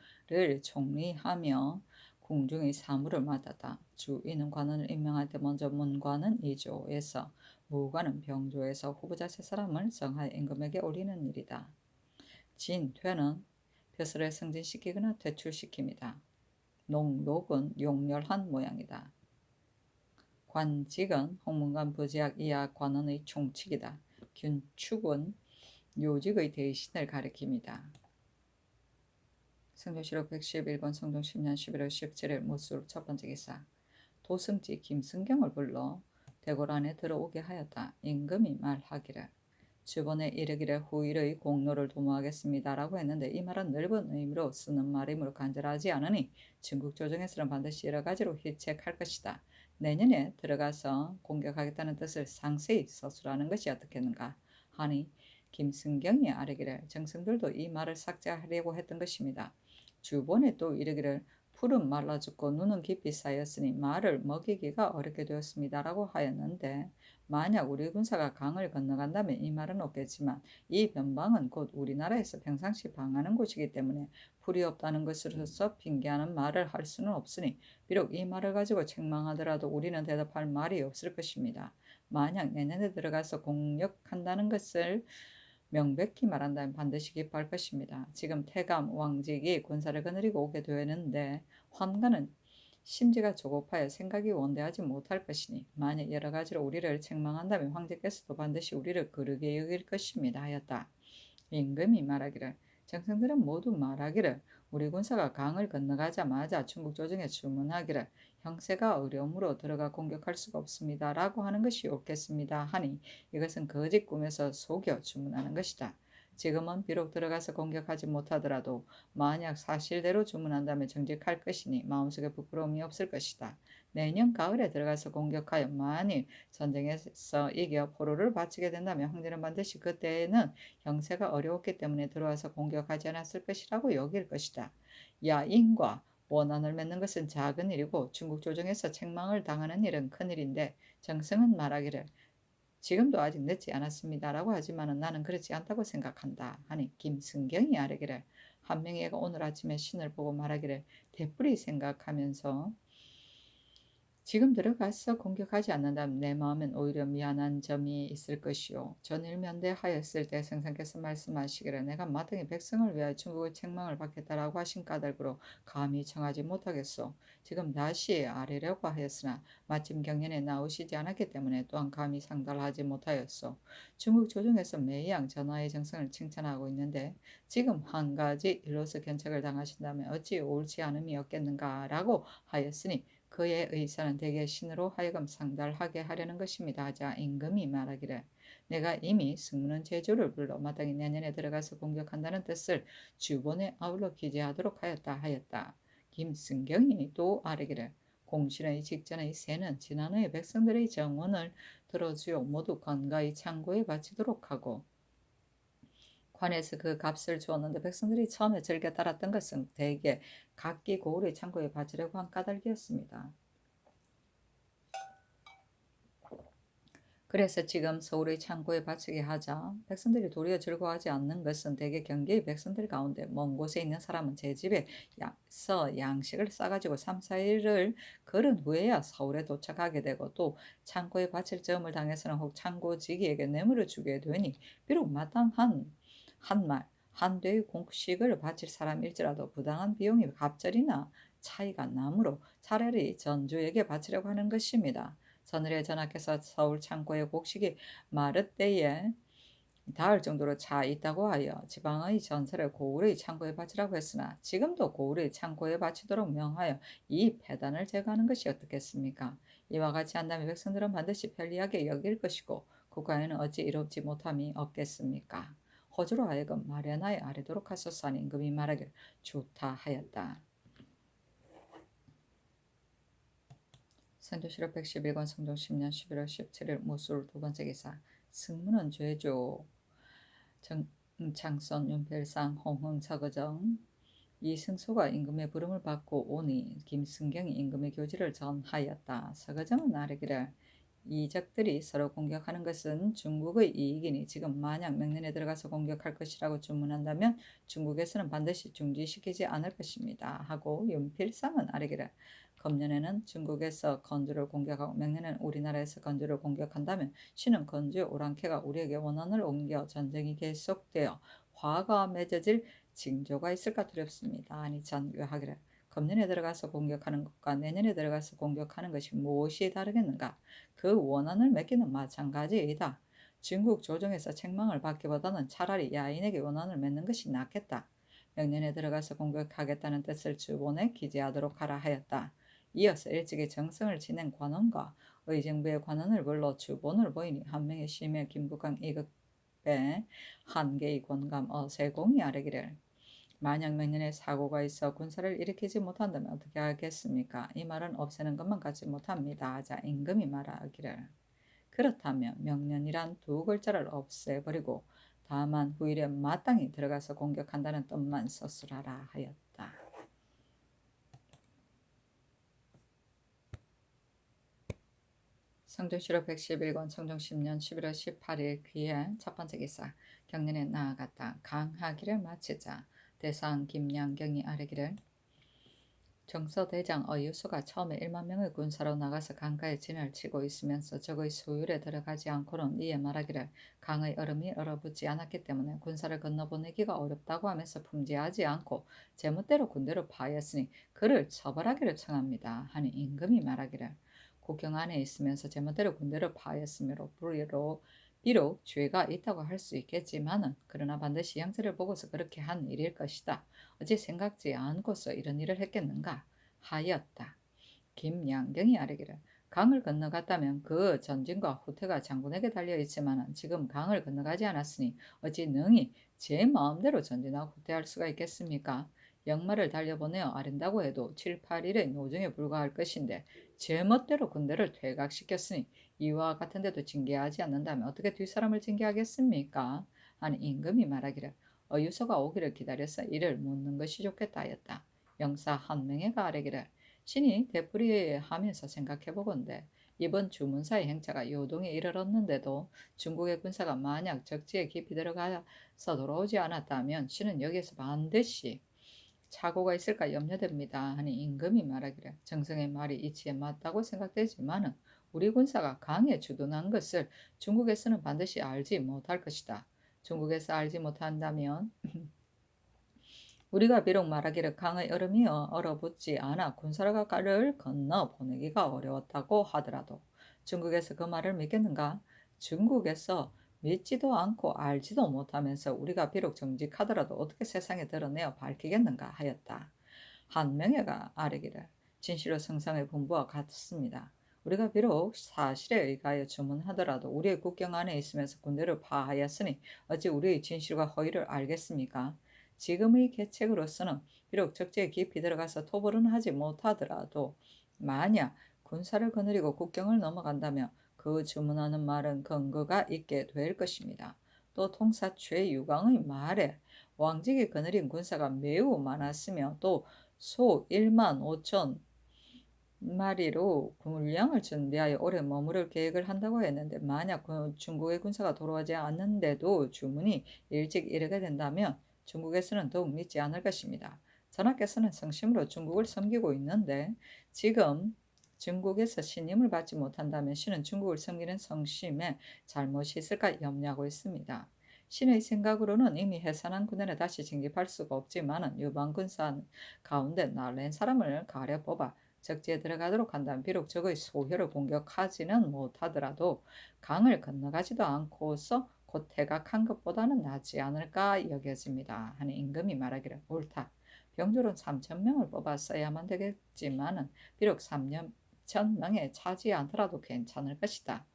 총리하며 궁중의 사무를 맡았다. 주인은 관원을 임명할 때 먼저 문관은 2조에서 무관은 병조에서 후보자 3사람을 정하여 임금에게 올리는 일이다. 진퇴는 벼슬을 승진시키거나 퇴출시킵니다. 녹은 용렬한 모양이다. 관직은 홍문관 부지학 이하 관원의 총칙이다. 균축은 요직의 대신을 가리킵니다. 성종실록 111권 성종 10년 11월 17일 무술 첫 번째 기사 도승지 김승경을 불러 대궐 안에 들어오게 하였다. 임금이 말하기를 주번에 이르기를 후일의 공로를 도모하겠습니다라고 했는데 이 말은 넓은 의미로 쓰는 말이므로 간절하지 않으니 중국 조정에서는 반드시 여러 가지로 휘책할 것이다. 내년에 들어가서 공격하겠다는 뜻을 상세히 서술하는 것이 어떻겠는가 하니 김승경이 아뢰기를 정승들도 이 말을 삭제하려고 했던 것입니다. 주본에 또 이르기를 풀은 말라 죽고 눈은 깊이 쌓였으니 말을 먹이기가 어렵게 되었습니다라고 하였는데 만약 우리 군사가 강을 건너간다면 이 말은 없겠지만 이 변방은 곧 우리나라에서 평상시 방하는 곳이기 때문에 풀이 없다는 것으로서 핑계하는 말을 할 수는 없으니 비록 이 말을 가지고 책망하더라도 우리는 대답할 말이 없을 것입니다. 만약 내년에 들어가서 공격한다는 것을 명백히 말한다면 반드시 기뻐할 것입니다. 지금 태감 왕직이 군사를 거느리고 오게 되는데 환관은 심지가 조급하여 생각이 원대하지 못할 것이니 만약 여러 가지로 우리를 책망한다면 황제께서도 반드시 우리를 거르게 여길 것입니다 하였다. 임금이 말하기를 정승들은 모두 말하기를 우리 군사가 강을 건너가자마자 중국 조정에 주문하기를 형세가 어려움으로 들어가 공격할 수가 없습니다 라고 하는 것이 옳겠습니다 하니 이것은 거짓 꿈에서 속여 주문하는 것이다. 지금은 비록 들어가서 공격하지 못하더라도 만약 사실대로 주문한다면 정직할 것이니 마음속에 부끄러움이 없을 것이다. 내년 가을에 들어가서 공격하여 만일 전쟁에서 이겨 포로를 바치게 된다면 황제는 반드시 그때에는 형세가 어려웠기 때문에 들어와서 공격하지 않았을 것이라고 여길 것이다. 야인과 원한을 맺는 것은 작은 일이고 중국 조정에서 책망을 당하는 일은 큰 일인데 정승은 말하기를 지금도 아직 늦지 않았습니다라고 하지만은 나는 그렇지 않다고 생각한다 하니 김승경이 아뢰기를 한명회가 오늘 아침에 신을 보고 말하기를 되풀이 생각하면서 지금 들어가서 공격하지 않는다면 내 마음엔 오히려 미안한 점이 있을 것이요. 전일면대하였을 때 성상께서 말씀하시기를 내가 마땅히 백성을 위하여 중국의 책망을 받겠다라고 하신 까닭으로 감히 청하지 못하겠소. 지금 다시 아뢰려고 하였으나 마침 경연에 나오시지 않았기 때문에 또한 감히 상달하지 못하였소. 중국 조정에서 매양 전하의 정성을 칭찬하고 있는데 지금 한 가지 일로서 견책을 당하신다면 어찌 옳지 않음이 없겠는가라고 하였으니 그의 의사는 대개 신으로 하여금 상달하게 하려는 것입니다. 하자 임금이 말하기를 내가 이미 승무는 제주를 불러 마땅히 내년에 들어가서 공격한다는 뜻을 주본에 아울러 기재하도록 하였다. 김승경이 또 아뢰기를 공신의 직전의 새는 지난 후에 백성들의 정원을 들어주어 모두 건가히 창고에 바치도록 하고 관에서 그 값을 주었는데 백성들이 처음에 즐겨 따랐던 것은 대개 각기 고을의 창고에 바치려고 한 까닭이었습니다. 그래서 지금 서울의 창고에 바치게 하자 백성들이 도리어 즐거워하지 않는 것은 대개 경계의 백성들 가운데 먼 곳에 있는 사람은 제 집에 양식을 싸가지고 3, 4일을 걸은 후에야 서울에 도착하게 되고 또 창고에 바칠 점을 당해서는 혹 창고지기에게 뇌물을 주게 되니 비록 마땅한 한말 한대의 공식을 바칠 사람일지라도 부당한 비용이 갑절이나 차이가 나므로 차라리 전주에게 바치려고 하는 것입니다. 전일에 전하께서 서울 창고의 곡식이 마를 때에 닿을 정도로 차 있다고 하여 지방의 전세를 고을의 창고에 바치라고 했으나 지금도 고을의 창고에 바치도록 명하여 이 폐단을 제거하는 것이 어떻겠습니까? 이와 같이 한다면 백성들은 반드시 편리하게 여길 것이고 국가에는 어찌 이롭지 못함이 없겠습니까? 호주로 하여금 마련하여 아뢰도록 하소서 하니 임금이 말하기를 좋다 하였다. 선조실록 111권 성종 10년 11월 17일 무술 두 번째 기사 승무는 죄조 장선 윤필상 홍흥 서거정 이승소가 임금의 부름을 받고 오니 김승경이 임금의 교지를 전하였다. 서거정은 아뢰기를 이적들이 서로 공격하는 것은 중국의 이익이니 지금 만약 명년에 들어가서 공격할 것이라고 주문한다면 중국에서는 반드시 중지시키지 않을 것입니다. 하고 윤필상은 아뢰기를 금년에는 중국에서 건주를 공격하고 명년에는 우리나라에서 건주를 공격한다면 신은 건주의 오랑캐가 우리에게 원한을 옮겨 전쟁이 계속되어 화가 맺어질 징조가 있을까 두렵습니다. 아니 전하기를 금년에 들어가서 공격하는 것과 내년에 들어가서 공격하는 것이 무엇이 다르겠는가? 그 원한을 맺기는 마찬가지이다. 중국 조정에서 책망을 받기보다는 차라리 야인에게 원한을 맺는 것이 낫겠다. 명년에 들어가서 공격하겠다는 뜻을 주본에 기재하도록 하라 하였다. 이어서 일찍이 정성을 지낸 관원과 의정부의 관원을 불러 주본을 보이니 한 명의 심의 김부강 이극배 한계의 권감 어세공이 아뢰기를 만약 명년에 사고가 있어 군사를 일으키지 못한다면 어떻게 하겠습니까? 이 말은 없애는 것만 갖지 못합니다. 자, 임금이 말하기를. 그렇다면 명년이란 두 글자를 없애버리고 다만 후일에 마땅히 들어가서 공격한다는 뜻만 서술하라 하였다. 성종실록 111권 성종 10년 11월 18일 귀에 첫 번째 기사. 경년에 나아갔다. 강하기를 마치자 대상 김양경이 아뢰기를. 정서대장 어유수가 처음에 1만 명의 군사로 나가서 강가에 진을 치고 있으면서 적의 소율에 들어가지 않고는 이에 말하기를 강의 얼음이 얼어붙지 않았기 때문에 군사를 건너보내기가 어렵다고 하면서 품지하지 않고 제멋대로 군대를 파했으니 그를 처벌하기를 청합니다. 하니 임금이 말하기를 국경 안에 있으면서 제멋대로 군대를 파했으므로 비록 죄가 있다고 할 수 있겠지만은 그러나 반드시 형세를 보고서 그렇게 한 일일 것이다. 어찌 생각지 않고서 이런 일을 했겠는가 하였다. 김양경이 아뢰기를 강을 건너갔다면 그 전진과 후퇴가 장군에게 달려있지만 지금 강을 건너가지 않았으니 어찌 능히 제 마음대로 전진하고 후퇴할 수가 있겠습니까? 역마를 달려보내어 아른다고 해도 7, 8일의 노정에 불과할 것인데 제 멋대로 군대를 퇴각시켰으니 이와 같은 데도 징계하지 않는다면 어떻게 뒷사람을 징계하겠습니까? 하니 임금이 말하기를 어유서가 오기를 기다려서 이를 묻는 것이 좋겠다 하였다. 영사 한 명에가 아뢰기를 신이 되풀이하면서 생각해보건대 이번 주문사의 행차가 요동에 이르렀는데도 중국의 군사가 만약 적지에 깊이 들어가서 돌아오지 않았다면 신은 여기에서 반드시 착오가 있을까 염려됩니다. 하니 임금이 말하기를 정성의 말이 이치에 맞다고 생각되지만은 우리 군사가 강에 주둔한 것을 중국에서는 반드시 알지 못할 것이다. 중국에서 알지 못한다면 우리가 비록 말하기를 강의 얼음이 얼어붙지 않아 군사를 건너 보내기가 어려웠다고 하더라도 중국에서 그 말을 믿겠는가? 중국에서 믿지도 않고 알지도 못하면서 우리가 비록 정직하더라도 어떻게 세상에 드러내어 밝히겠는가 하였다. 한 명예가 아뢰기를 진실로 성상의 분부와 같습니다. 우리가 비록 사실에 의하여 주문하더라도 우리의 국경 안에 있으면서 군대를 파하였으니 어찌 우리의 진실과 허위를 알겠습니까? 지금의 계책으로서는 비록 적지에 깊이 들어가서 토벌은 하지 못하더라도 만약 군사를 거느리고 국경을 넘어간다면 그 주문하는 말은 근거가 있게 될 것입니다. 또 통사 최유광의 말에 왕직이 거느린 군사가 매우 많았으며 또 소 1만 5천 마리로 군량을 준비하여 오래 머무를 계획을 한다고 했는데 만약 중국의 군사가 돌아오지 않는데도 주문이 일찍 이르게 된다면 중국에서는 더욱 믿지 않을 것입니다. 전하께서는 성심으로 중국을 섬기고 있는데 지금 중국에서 신임을 받지 못한다면 신은 중국을 섬기는 성심에 잘못이 있을까 염려하고 있습니다. 신의 생각으로는 이미 해산한 군대는 다시 진입할 수가 없지만 유방군사 가운데 날랜 사람을 가려 뽑아 적지에 들어가도록 한다면 비록 적의 소혈을 공격하지는 못하더라도 강을 건너가지도 않고서 곧 퇴각한 것보다는 낫지 않을까 여겨집니다. 하는 임금이 말하기를 옳다. 병졸은 3,000명을 뽑았어야만 되겠지만은 비록 3,000명에 차지 않더라도 괜찮을 것이다.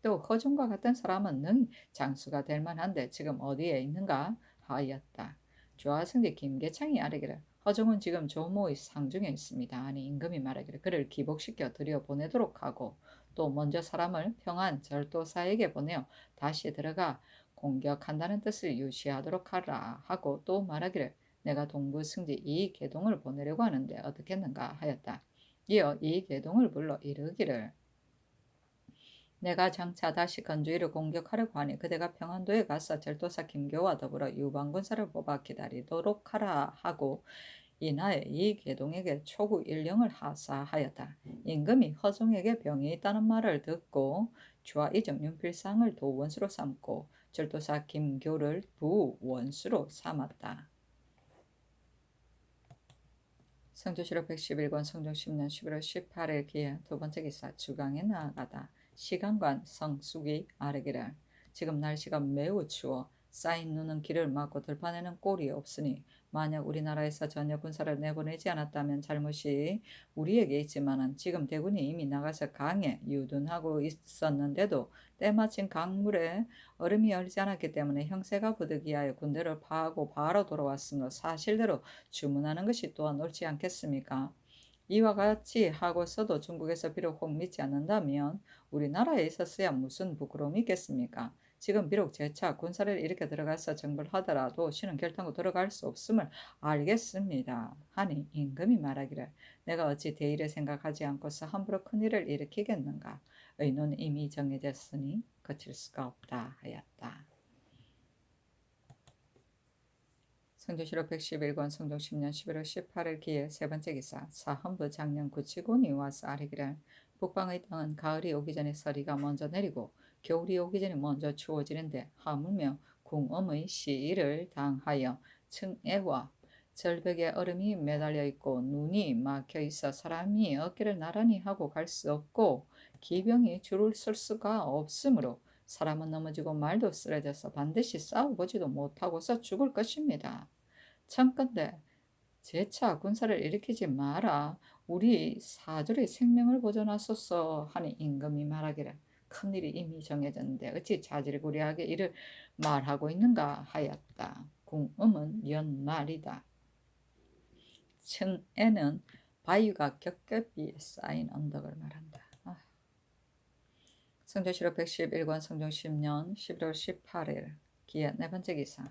또 허종과 같은 사람은 능히 장수가 될 만한데 지금 어디에 있는가 하였다. 조하승제 김계창이 아뢰기를 허종은 지금 조모의 상중에 있습니다. 아니 임금이 말하기를 그를 기복시켜 들여보내도록 하고 또 먼저 사람을 평안 절도사에게 보내어 다시 들어가 공격한다는 뜻을 유시하도록 하라 하고 또 말하기를 내가 동부승지 이계동을 보내려고 하는데 어떻겠는가 하였다. 이어 이계동을 불러 이르기를 내가 장차 다시 건주이를 공격하려고 하니 그대가 평안도에 가서 절도사 김교와 더불어 유방군사를 뽑아 기다리도록 하라 하고 이나에 이계동에게 초구 일령을 하사하였다. 임금이 허종에게 병이 있다는 말을 듣고 주하이정 윤필상을 도원수로 삼고 절도사 김교를 부원수로 삼았다. 성조실록 111권 성종 10년 11월 18일 기해 두 번째 기사 주강에 나아가다. 시간관 성숙이 아뢰기를 지금 날씨가 매우 추워 쌓인 눈은 길을 막고 들판에는 꼴이 없으니 만약 우리나라에서 전혀 군사를 내보내지 않았다면 잘못이 우리에게 있지만은 지금 대군이 이미 나가서 강에 유둔하고 있었는데도 때마침 강물에 얼음이 얼지 않았기 때문에 형세가 부득이하여 군대를 파하고 바로 돌아왔으므로 사실대로 주문하는 것이 또한 옳지 않겠습니까? 이와 같이 하고서도 중국에서 비록 혹 믿지 않는다면 우리나라에 있었어야 무슨 부끄러움이 있겠습니까? 지금 비록 재차 군사를 일으켜 들어가서 정벌 하더라도 신은 결단코 들어갈 수 없음을 알겠습니다. 하니 임금이 말하기를 내가 어찌 대의를 생각하지 않고서 함부로 큰일을 일으키겠는가? 의논은 이미 정해졌으니 거칠 수가 없다 하였다. 성조실록 111권 성종 10년 11월 18일 기일 세 번째 기사 사헌부 장령 구치곤이 와서 아뢰기를 북방의 땅은 가을이 오기 전에 서리가 먼저 내리고 겨울이 오기 전에 먼저 추워지는데 하물며 궁엄의 시일을 당하여 층애와 절벽에 얼음이 매달려 있고 눈이 막혀 있어 사람이 어깨를 나란히 하고 갈 수 없고 기병이 줄을 쓸 수가 없으므로 사람은 넘어지고 말도 쓰러져서 반드시 싸워보지도 못하고서 죽을 것입니다. 참건대 재차 군사를 일으키지 마라. 우리 사절의 생명을 보존하소서 하니 임금이 말하기를 큰일이 이미 정해졌는데 어찌 자질구레하게 이를 말하고 있는가 하였다. 궁음은 연말이다. 층에는 바위가 겹겹이 쌓인 언덕을 말한다. 성조실록 111권 성종 10년 11월 18일 기해 네 번째 기사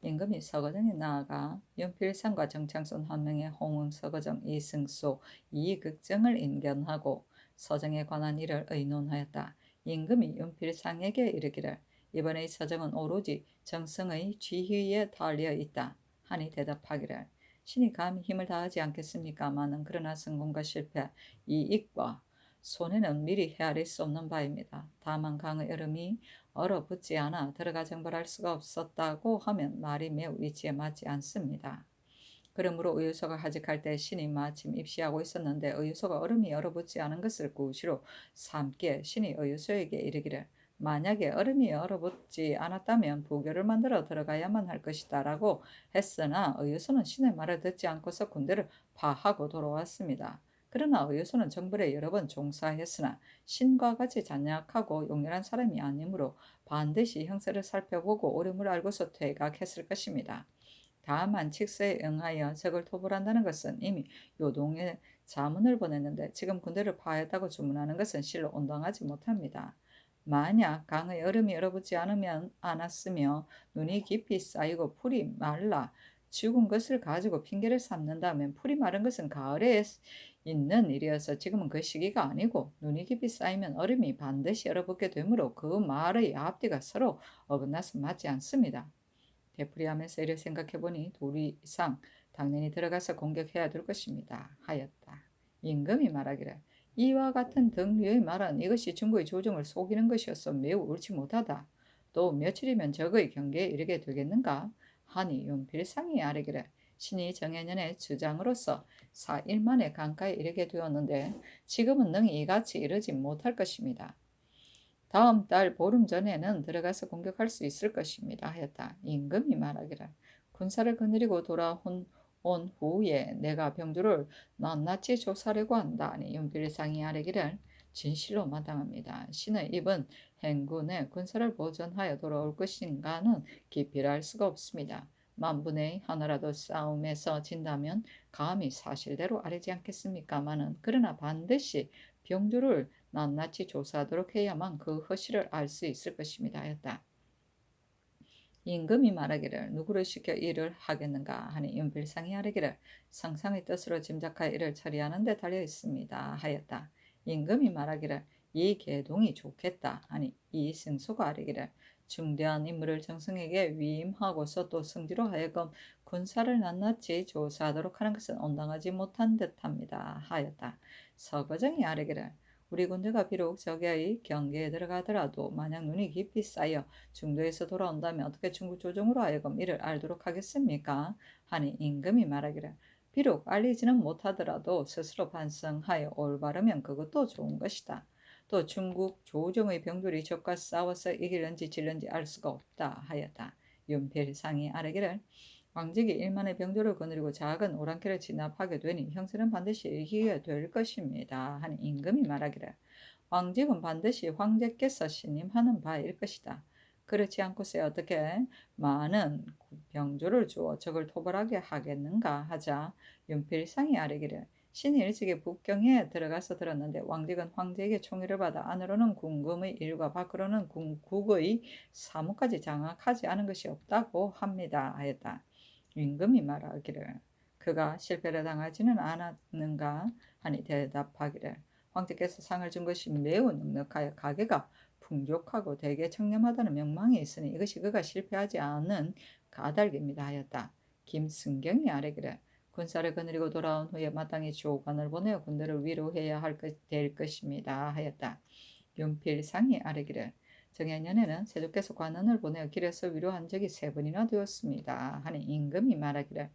임금이 서거정에 나아가 윤필상과 정창손 한 명의 홍응 서거정 이승소 이극정을 인견하고 서정에 관한 일을 의논하였다. 임금이 윤필상에게 이르기를 이번에 이 서정은 오로지 정승의 지휘에 달려 있다 하니 대답하기를 신이 감히 힘을 다하지 않겠습니까마는 그러나 성공과 실패, 이익과 손해는 미리 헤아릴 수 없는 바입니다. 다만 강의 얼음이 얼어붙지 않아 들어가 정벌할 수가 없었다고 하면 말이 매우 이치에 맞지 않습니다. 그러므로 의유소가 하직할 때 신이 마침 입시하고 있었는데 의유소가 얼음이 얼어붙지 않은 것을 구시로 삼기에 신이 의유소에게 이르기를 만약에 얼음이 얼어붙지 않았다면 부교를 만들어 들어가야만 할 것이다 라고 했으나 의유소는 신의 말을 듣지 않고서 군대를 파하고 돌아왔습니다. 그러나 의유소는 정벌에 여러 번 종사했으나 신과 같이 잔약하고 용렬한 사람이 아니므로 반드시 형세를 살펴보고 옳음을 알고서 퇴각했을 것입니다. 다만 칙서에 응하여 적을 토벌한다는 것은 이미 요동에 자문을 보냈는데 지금 군대를 파했다고 주문하는 것은 실로 온당하지 못합니다. 만약 강의 얼음이 얼어붙지 않았으며 눈이 깊이 쌓이고 풀이 말라 죽은 것을 가지고 핑계를 삼는다면 풀이 마른 것은 가을에 있는 일이어서 지금은 그 시기가 아니고 눈이 깊이 쌓이면 얼음이 반드시 얼어붙게 되므로 그 말의 앞뒤가 서로 어긋나서 맞지 않습니다. 되풀이하면서 이를 생각해보니 도리 이상 당연히 들어가서 공격해야 될 것입니다. 하였다. 임금이 말하기를 이와 같은 등류의 말은 이것이 중국의 조정을 속이는 것이어서 매우 옳지 못하다. 또 며칠이면 적의 경계에 이르게 되겠는가? 하니 윤필상이 아뢰기를 신이 정해년의 주장으로서 4일 만에 강가에 이르게 되었는데 지금은 능히 이같이 이르지 못할 것입니다. 다음 달 보름 전에는 들어가서 공격할 수 있을 것입니다. 하였다. 임금이 말하기를 군사를 거느리고 돌아온 후에 내가 병주를 낱낱이 조사하려고 한다. 아니 윤필상이 아뢰기를 진실로 마땅합니다. 신의 입은 행군에 군사를 보존하여 돌아올 것인가는 깊이 알 수가 없습니다. 만분의 하나라도 싸움에서 진다면 감히 사실대로 아뢰지 않겠습니까마는 그러나 반드시 병주를 낱낱이 조사하도록 해야만 그 허실을 알 수 있을 것입니다. 하였다. 임금이 말하기를 누구를 시켜 일을 하겠는가 하니 윤필상이 아뢰기를 상상의 뜻으로 짐작하여 일을 처리하는 데 달려 있습니다. 하였다. 임금이 말하기를 이 계동이 좋겠다 하니 이승소가 아뢰기를 중대한 인물을 정승에게 위임하고서 또 승지로 하여금 군사를 낱낱이 조사하도록 하는 것은 온당하지 못한 듯합니다. 하였다. 서거정이 아뢰기를 우리 군대가 비록 적의 경계에 들어가더라도 만약 눈이 깊이 쌓여 중도에서 돌아온다면 어떻게 중국 조정으로 하여금 이를 알도록 하겠습니까? 하니 임금이 말하기를 비록 알리지는 못하더라도 스스로 반성하여 올바르면 그것도 좋은 것이다. 또 중국 조정의 병들이 적과 싸워서 이길는지 질는지 알 수가 없다 하였다. 윤필상이 아뢰기를 왕직이 일만의 병조를 거느리고 작은 오랑캐를 진압하게 되니 형세는 반드시 이기게 될 것입니다. 하니 임금이 말하기를 왕직은 반드시 황제께서 신임하는 바일 것이다. 그렇지 않고서 어떻게 많은 병조를 주어 적을 토벌하게 하겠는가 하자 윤필상이 아뢰기를 신이 일찍이 북경에 들어가서 들었는데 왕직은 황제에게 총애를 받아 안으로는 궁금의 일과 밖으로는 국의 사무까지 장악하지 않은 것이 없다고 합니다. 하였다. 임금이 말하기를 그가 실패를 당하지는 않았는가 하니 대답하기를 황제께서 상을 준 것이 매우 넉넉하여 가게가 풍족하고 대개 청렴하다는 명망이 있으니 이것이 그가 실패하지 않은 까닭입니다 하였다. 김승경이 아뢰기를 군사를 거느리고 돌아온 후에 마땅히 조관을 보내어 군대를 위로해야 될 것입니다 하였다. 윤필상이 아뢰기를 정해년에는 세조께서 관원을 보내어 길에서 위로한 적이 3번이나 되었습니다 하니 임금이 말하기를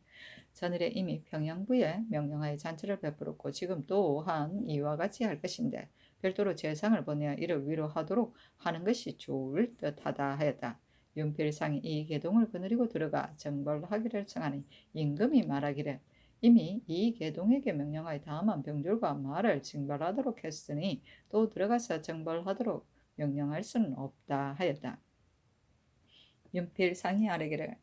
전일에 이미 평양부에 명령하여 잔치를 베풀었고 지금 또한 이와 같이 할 것인데 별도로 재상을 보내어 이를 위로하도록 하는 것이 좋을 듯하다 하였다. 윤필상이 이 계동을 거느리고 들어가 정벌하기를 청하니 임금이 말하기를 이미 이 계동에게 명령하여 다음한 병졸과 말을 징벌하도록 했으니 또 들어가서 정벌하도록 명령할 수는 없다 하였다. 윤필상이 아뢰기를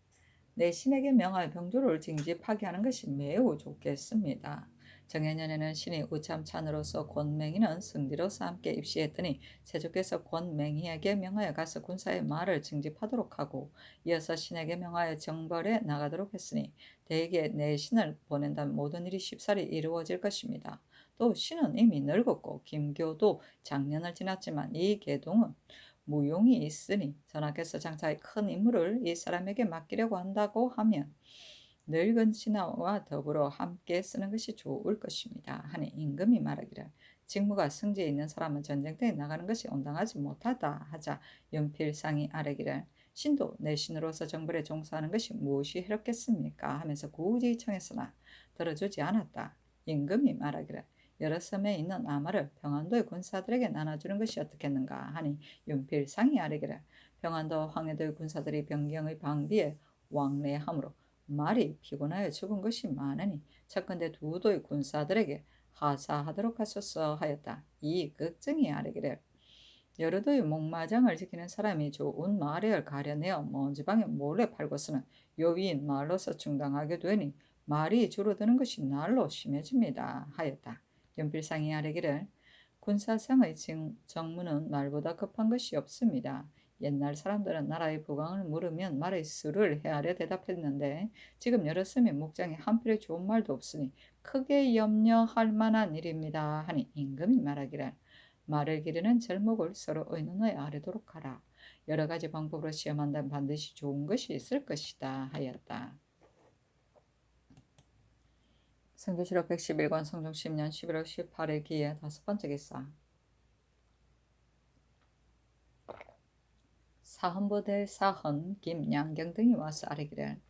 내 신에게 명하여 병조를 징집하게 하는 것이 매우 좋겠습니다. 정해년에는 신이 우참찬으로서 권맹이는 승디로서 함께 입시했더니 세조께서 권맹이에게 명하여 가서 군사의 말을 징집하도록 하고 이어서 신에게 명하여 정벌에 나가도록 했으니 대개 내 신을 보낸다면 모든 일이 쉽사리 이루어질 것입니다. 또 신은 이미 늙었고 김교도 장년을 지났지만 이 계동은 무용이 있으니 전하께서 장차에 큰 임무를 이 사람에게 맡기려고 한다고 하면 늙은 신하와 더불어 함께 쓰는 것이 좋을 것입니다. 하니 임금이 말하기를 직무가 성지에 있는 사람은 전쟁터에 나가는 것이 온당하지 못하다 하자 연필상이 아뢰기를 신도 내 신으로서 정벌에 종사하는 것이 무엇이 해롭겠습니까 하면서 굳이 청했으나 들어주지 않았다. 임금이 말하기를 여러 섬에 있는 아마를 평안도의 군사들에게 나눠주는 것이 어떻겠는가 하니 윤필상이 아뢰기를 평안도 황해도의 군사들이 변경의 방비에 왕래하므로 말이 피곤하여 죽은 것이 많으니 차건대 두 도의 군사들에게 하사하도록 하소서 하였다. 이 걱정이 아뢰기를 여러 도의 목마장을 지키는 사람이 좋은 마을을 가려내어 먼 지방에 몰래 팔고서는 요위인 말로서 충당하게 되니 말이 줄어드는 것이 날로 심해집니다 하였다. 연필상이 아뢰기를 군사상의 정무는 말보다 급한 것이 없습니다. 옛날 사람들은 나라의 부강을 물으면 말의 수를 헤아려 대답했는데 지금 여러 섬의 목장에 한필의 좋은 말도 없으니 크게 염려할 만한 일입니다 하니 임금이 말하기를 말을 기르는 절목을 서로 의논하여 아뢰도록 하라. 여러 가지 방법으로 시험한다면 반드시 좋은 것이 있을 것이다 하였다. 성조실록 111권 성종 10년 11월 18일 기해 5번째 기사 사헌부대 사헌, 김양경 등이 와서 아뢰기를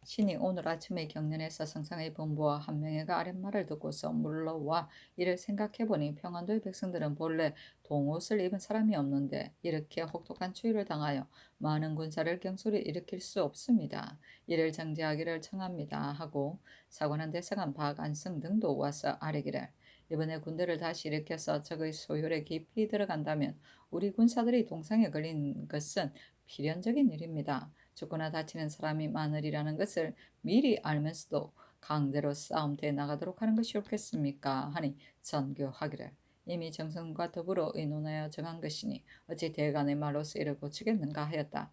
신이 오늘 아침에 경련에서 성상의 본부와 한명회가 아랫말을 듣고서 물러와 이를 생각해보니 평안도의 백성들은 본래 동옷을 입은 사람이 없는데 이렇게 혹독한 추위를 당하여 많은 군사를 경솔히 일으킬 수 없습니다. 이를 정지하기를 청합니다 하고 사관한 대사관 박안성 등도 와서 아뢰기를 이번에 군대를 다시 일으켜서 적의 소열에 깊이 들어간다면 우리 군사들이 동상에 걸린 것은 필연적인 일입니다. 죽거나 다치는 사람이 많으리라는 것을 미리 알면서도 강제로 싸움터에 나가도록 하는 것이 옳겠습니까 하니 전교하기를 이미 정성과 더불어 의논하여 정한 것이니 어찌 대간의 말로서 이를 고치겠는가 하였다.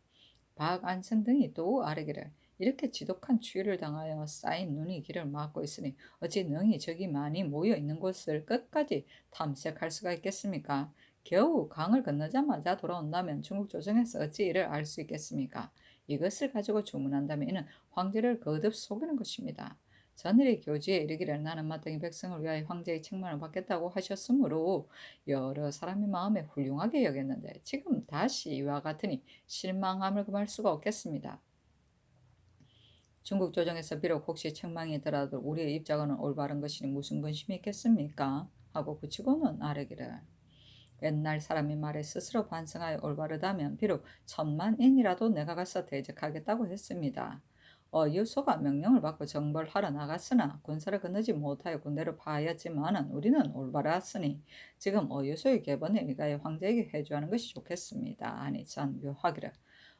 박안성 등이 또 아뢰기를 이렇게 지독한 추위를 당하여 쌓인 눈이 길을 막고 있으니 어찌 능히 적이 많이 모여 있는 곳을 끝까지 탐색할 수가 있겠습니까? 겨우 강을 건너자마자 돌아온다면 중국 조정에서 어찌 이를 알 수 있겠습니까? 이것을 가지고 주문한다면 이는 황제를 거듭 속이는 것입니다. 전일의 교지에 이르기를 나는 마땅히 백성을 위하여 황제의 책망을 받겠다고 하셨으므로 여러 사람의 마음에 훌륭하게 여겼는데 지금 다시 이와 같으니 실망함을 금할 수가 없겠습니다. 중국 조정에서 비록 혹시 책망이더라도 우리의 입장은 올바른 것이니 무슨 근심이 있겠습니까? 하고 붙이고는 아뢰기를 옛날 사람이 말에 스스로 반성하여 올바르다면 비록 1,000만인이라도 내가 가서 대적하겠다고 했습니다. 유소가 명령을 받고 정벌 하러 나갔으나 군사를 건너지 못하여 군대를 파하였지만은 우리는 올바랐으니 지금 어유소의 계번에 의하여 황제에게 회주하는 것이 좋겠습니다. 하니 전 묘하기를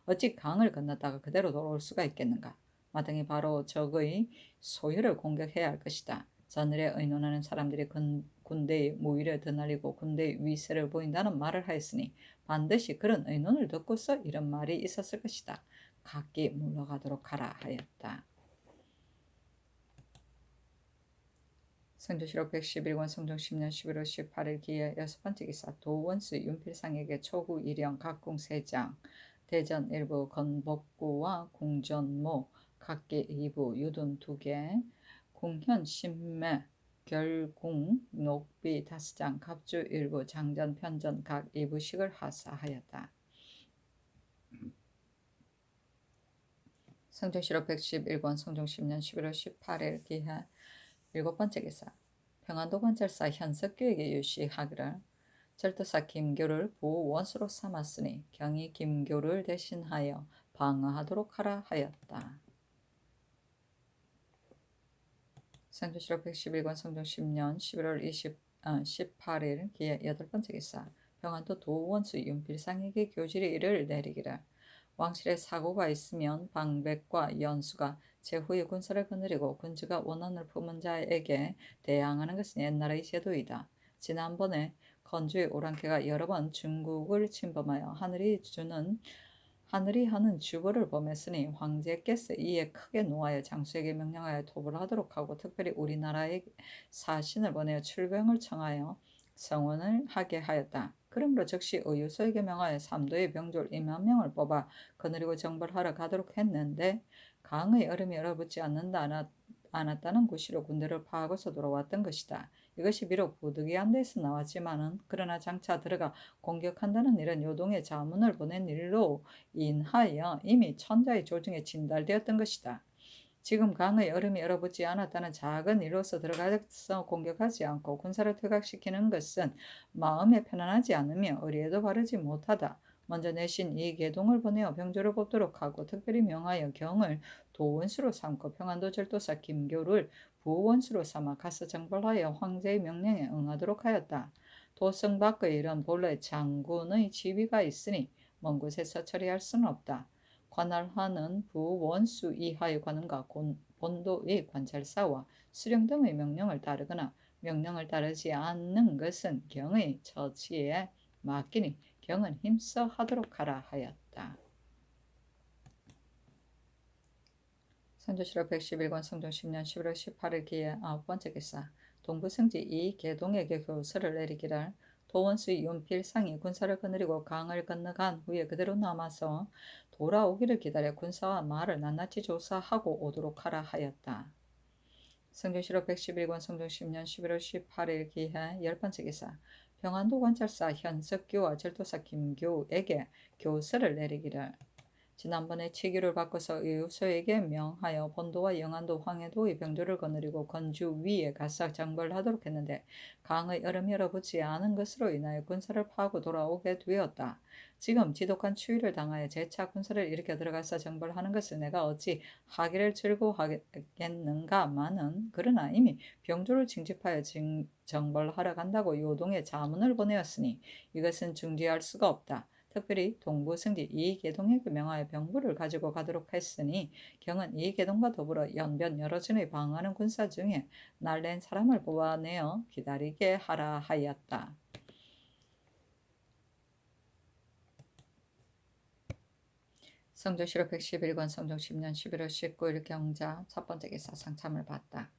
어찌 강을 건넜다가 그대로 돌아올 수가 있겠는가. 마땅히 바로 적의 소유를 공격해야 할 것이다. 전일에 의논하는 사람들이 군대의 무위를 드날리고 군대의 위세를 보인다는 말을 하였으니 반드시 그런 의논을 듣고서 이런 말이 있었을 것이다. 각기 물러가도록 하라 하였다. 성조실록 111권 성종 10년 11월 18일 기해 여섯 번째 기사 도원수 윤필상에게 초구 일영 각궁세장 대전 일부 건복구와 궁전모 각기 2부 유둔 2개 궁현 신매 결궁 녹비 5장 갑주 일부 장전 편전 각 2부씩을 하사하였다. 성종실록 111권 성종 10년 11월 18일 기해 일곱 번째 기사 평안도 관찰사 현석규에게 유시하기를 절도사 김교를 부원수로 삼았으니 경이 김교를 대신하여 방어하도록 하라 하였다. 성종실록 111권 성종 10년 11월 18일 기해 여덟 번째 기사 평안도 도원수 윤필상에게 교실이 이를 내리기를 왕실에 사고가 있으면 방백과 연수가 제후에 군사를 거느리고 군주가 원한을 품은 자에게 대항하는 것은 옛날의 제도이다. 지난번에 건주의 오랑캐가 여러 번 중국을 침범하여 하늘이 하는 주벌을 범했으니 황제께서 이에 크게 노하여 장수에게 명령하여 토벌을 하도록 하고 특별히 우리나라에 사신을 보내어 출병을 청하여 성원을 하게 하였다. 그러므로 즉시 의유소에게 명하여 삼도의 병졸 2만명을 뽑아 거느리고 정벌하러 가도록 했는데 강의 얼음이 얼어붙지 않았다는 구시로 군대를 파하고서 돌아왔던 것이다. 이것이 비록 부득이한 데서 나왔지만은 그러나 장차 들어가 공격한다는 일은 요동의 자문을 보낸 일로 인하여 이미 천자의 조정에 진달되었던 것이다. 지금 강의 얼음이 얼어붙지 않았다는 작은 일로서 들어가서 공격하지 않고 군사를 퇴각시키는 것은 마음에 편안하지 않으며 의리에도 바르지 못하다. 먼저 내신 이 계동을 보내어 병조를 뽑도록 하고 특별히 명하여 경을 도원수로 삼고 평안도 절도사 김교를 부원수로 삼아 가서 정벌하여 황제의 명령에 응하도록 하였다. 도성 밖의 일은 본래 장군의 지위가 있으니 먼 곳에서 처리할 수는 없다. 관할하는 부원수 이하의 관원과 본도의 관찰사와 수령 등의 명령을 따르거나 명령을 따르지 않는 것은 경의 처치에 맡기니 경은 힘써 하도록 하라 하였다. 성조실록 111권 성종 10년 11월 18일 기해 아홉 번째 기사 동부성지 이계동에게 교서를 내리기를 도원수의 윤필상이 군사를 거느리고 강을 건너간 후에 그대로 남아서 돌아오기를 기다려 군사와 말을 낱낱이 조사하고 오도록 하라 하였다. 성종실록 111권 성종 10년 11월 18일 기해 열 번째 기사 평안도 관찰사 현석규와 절도사 김교에게 교서를 내리기를 지난번에 치기를 바꿔서 의유소에게 명하여 본도와 영안도 황해도의 병조를 거느리고 건주 위에 가서 정벌하도록 했는데 강의 얼음이 얼어붙지 않은 것으로 인하여 군사를 파고 돌아오게 되었다. 지금 지독한 추위를 당하여 재차 군사를 일으켜 들어가서 정벌하는 것을 내가 어찌 하기를 즐거워하겠는가마는 그러나 이미 병조를 징집하여 정벌하러 간다고 요동에 자문을 보내었으니 이것은 중지할 수가 없다. 특별히 동부성지 이계동에게 명하여 병부를 가지고 가도록 했으니 경은 이계동과 더불어 연변 여러 층의 방어하는 군사 중에 날랜 사람을 뽑아내어 기다리게 하라 하였다. 성조실록 111권 성종 10년 11월 19일 경자 첫 번째 기사 상참을 받다.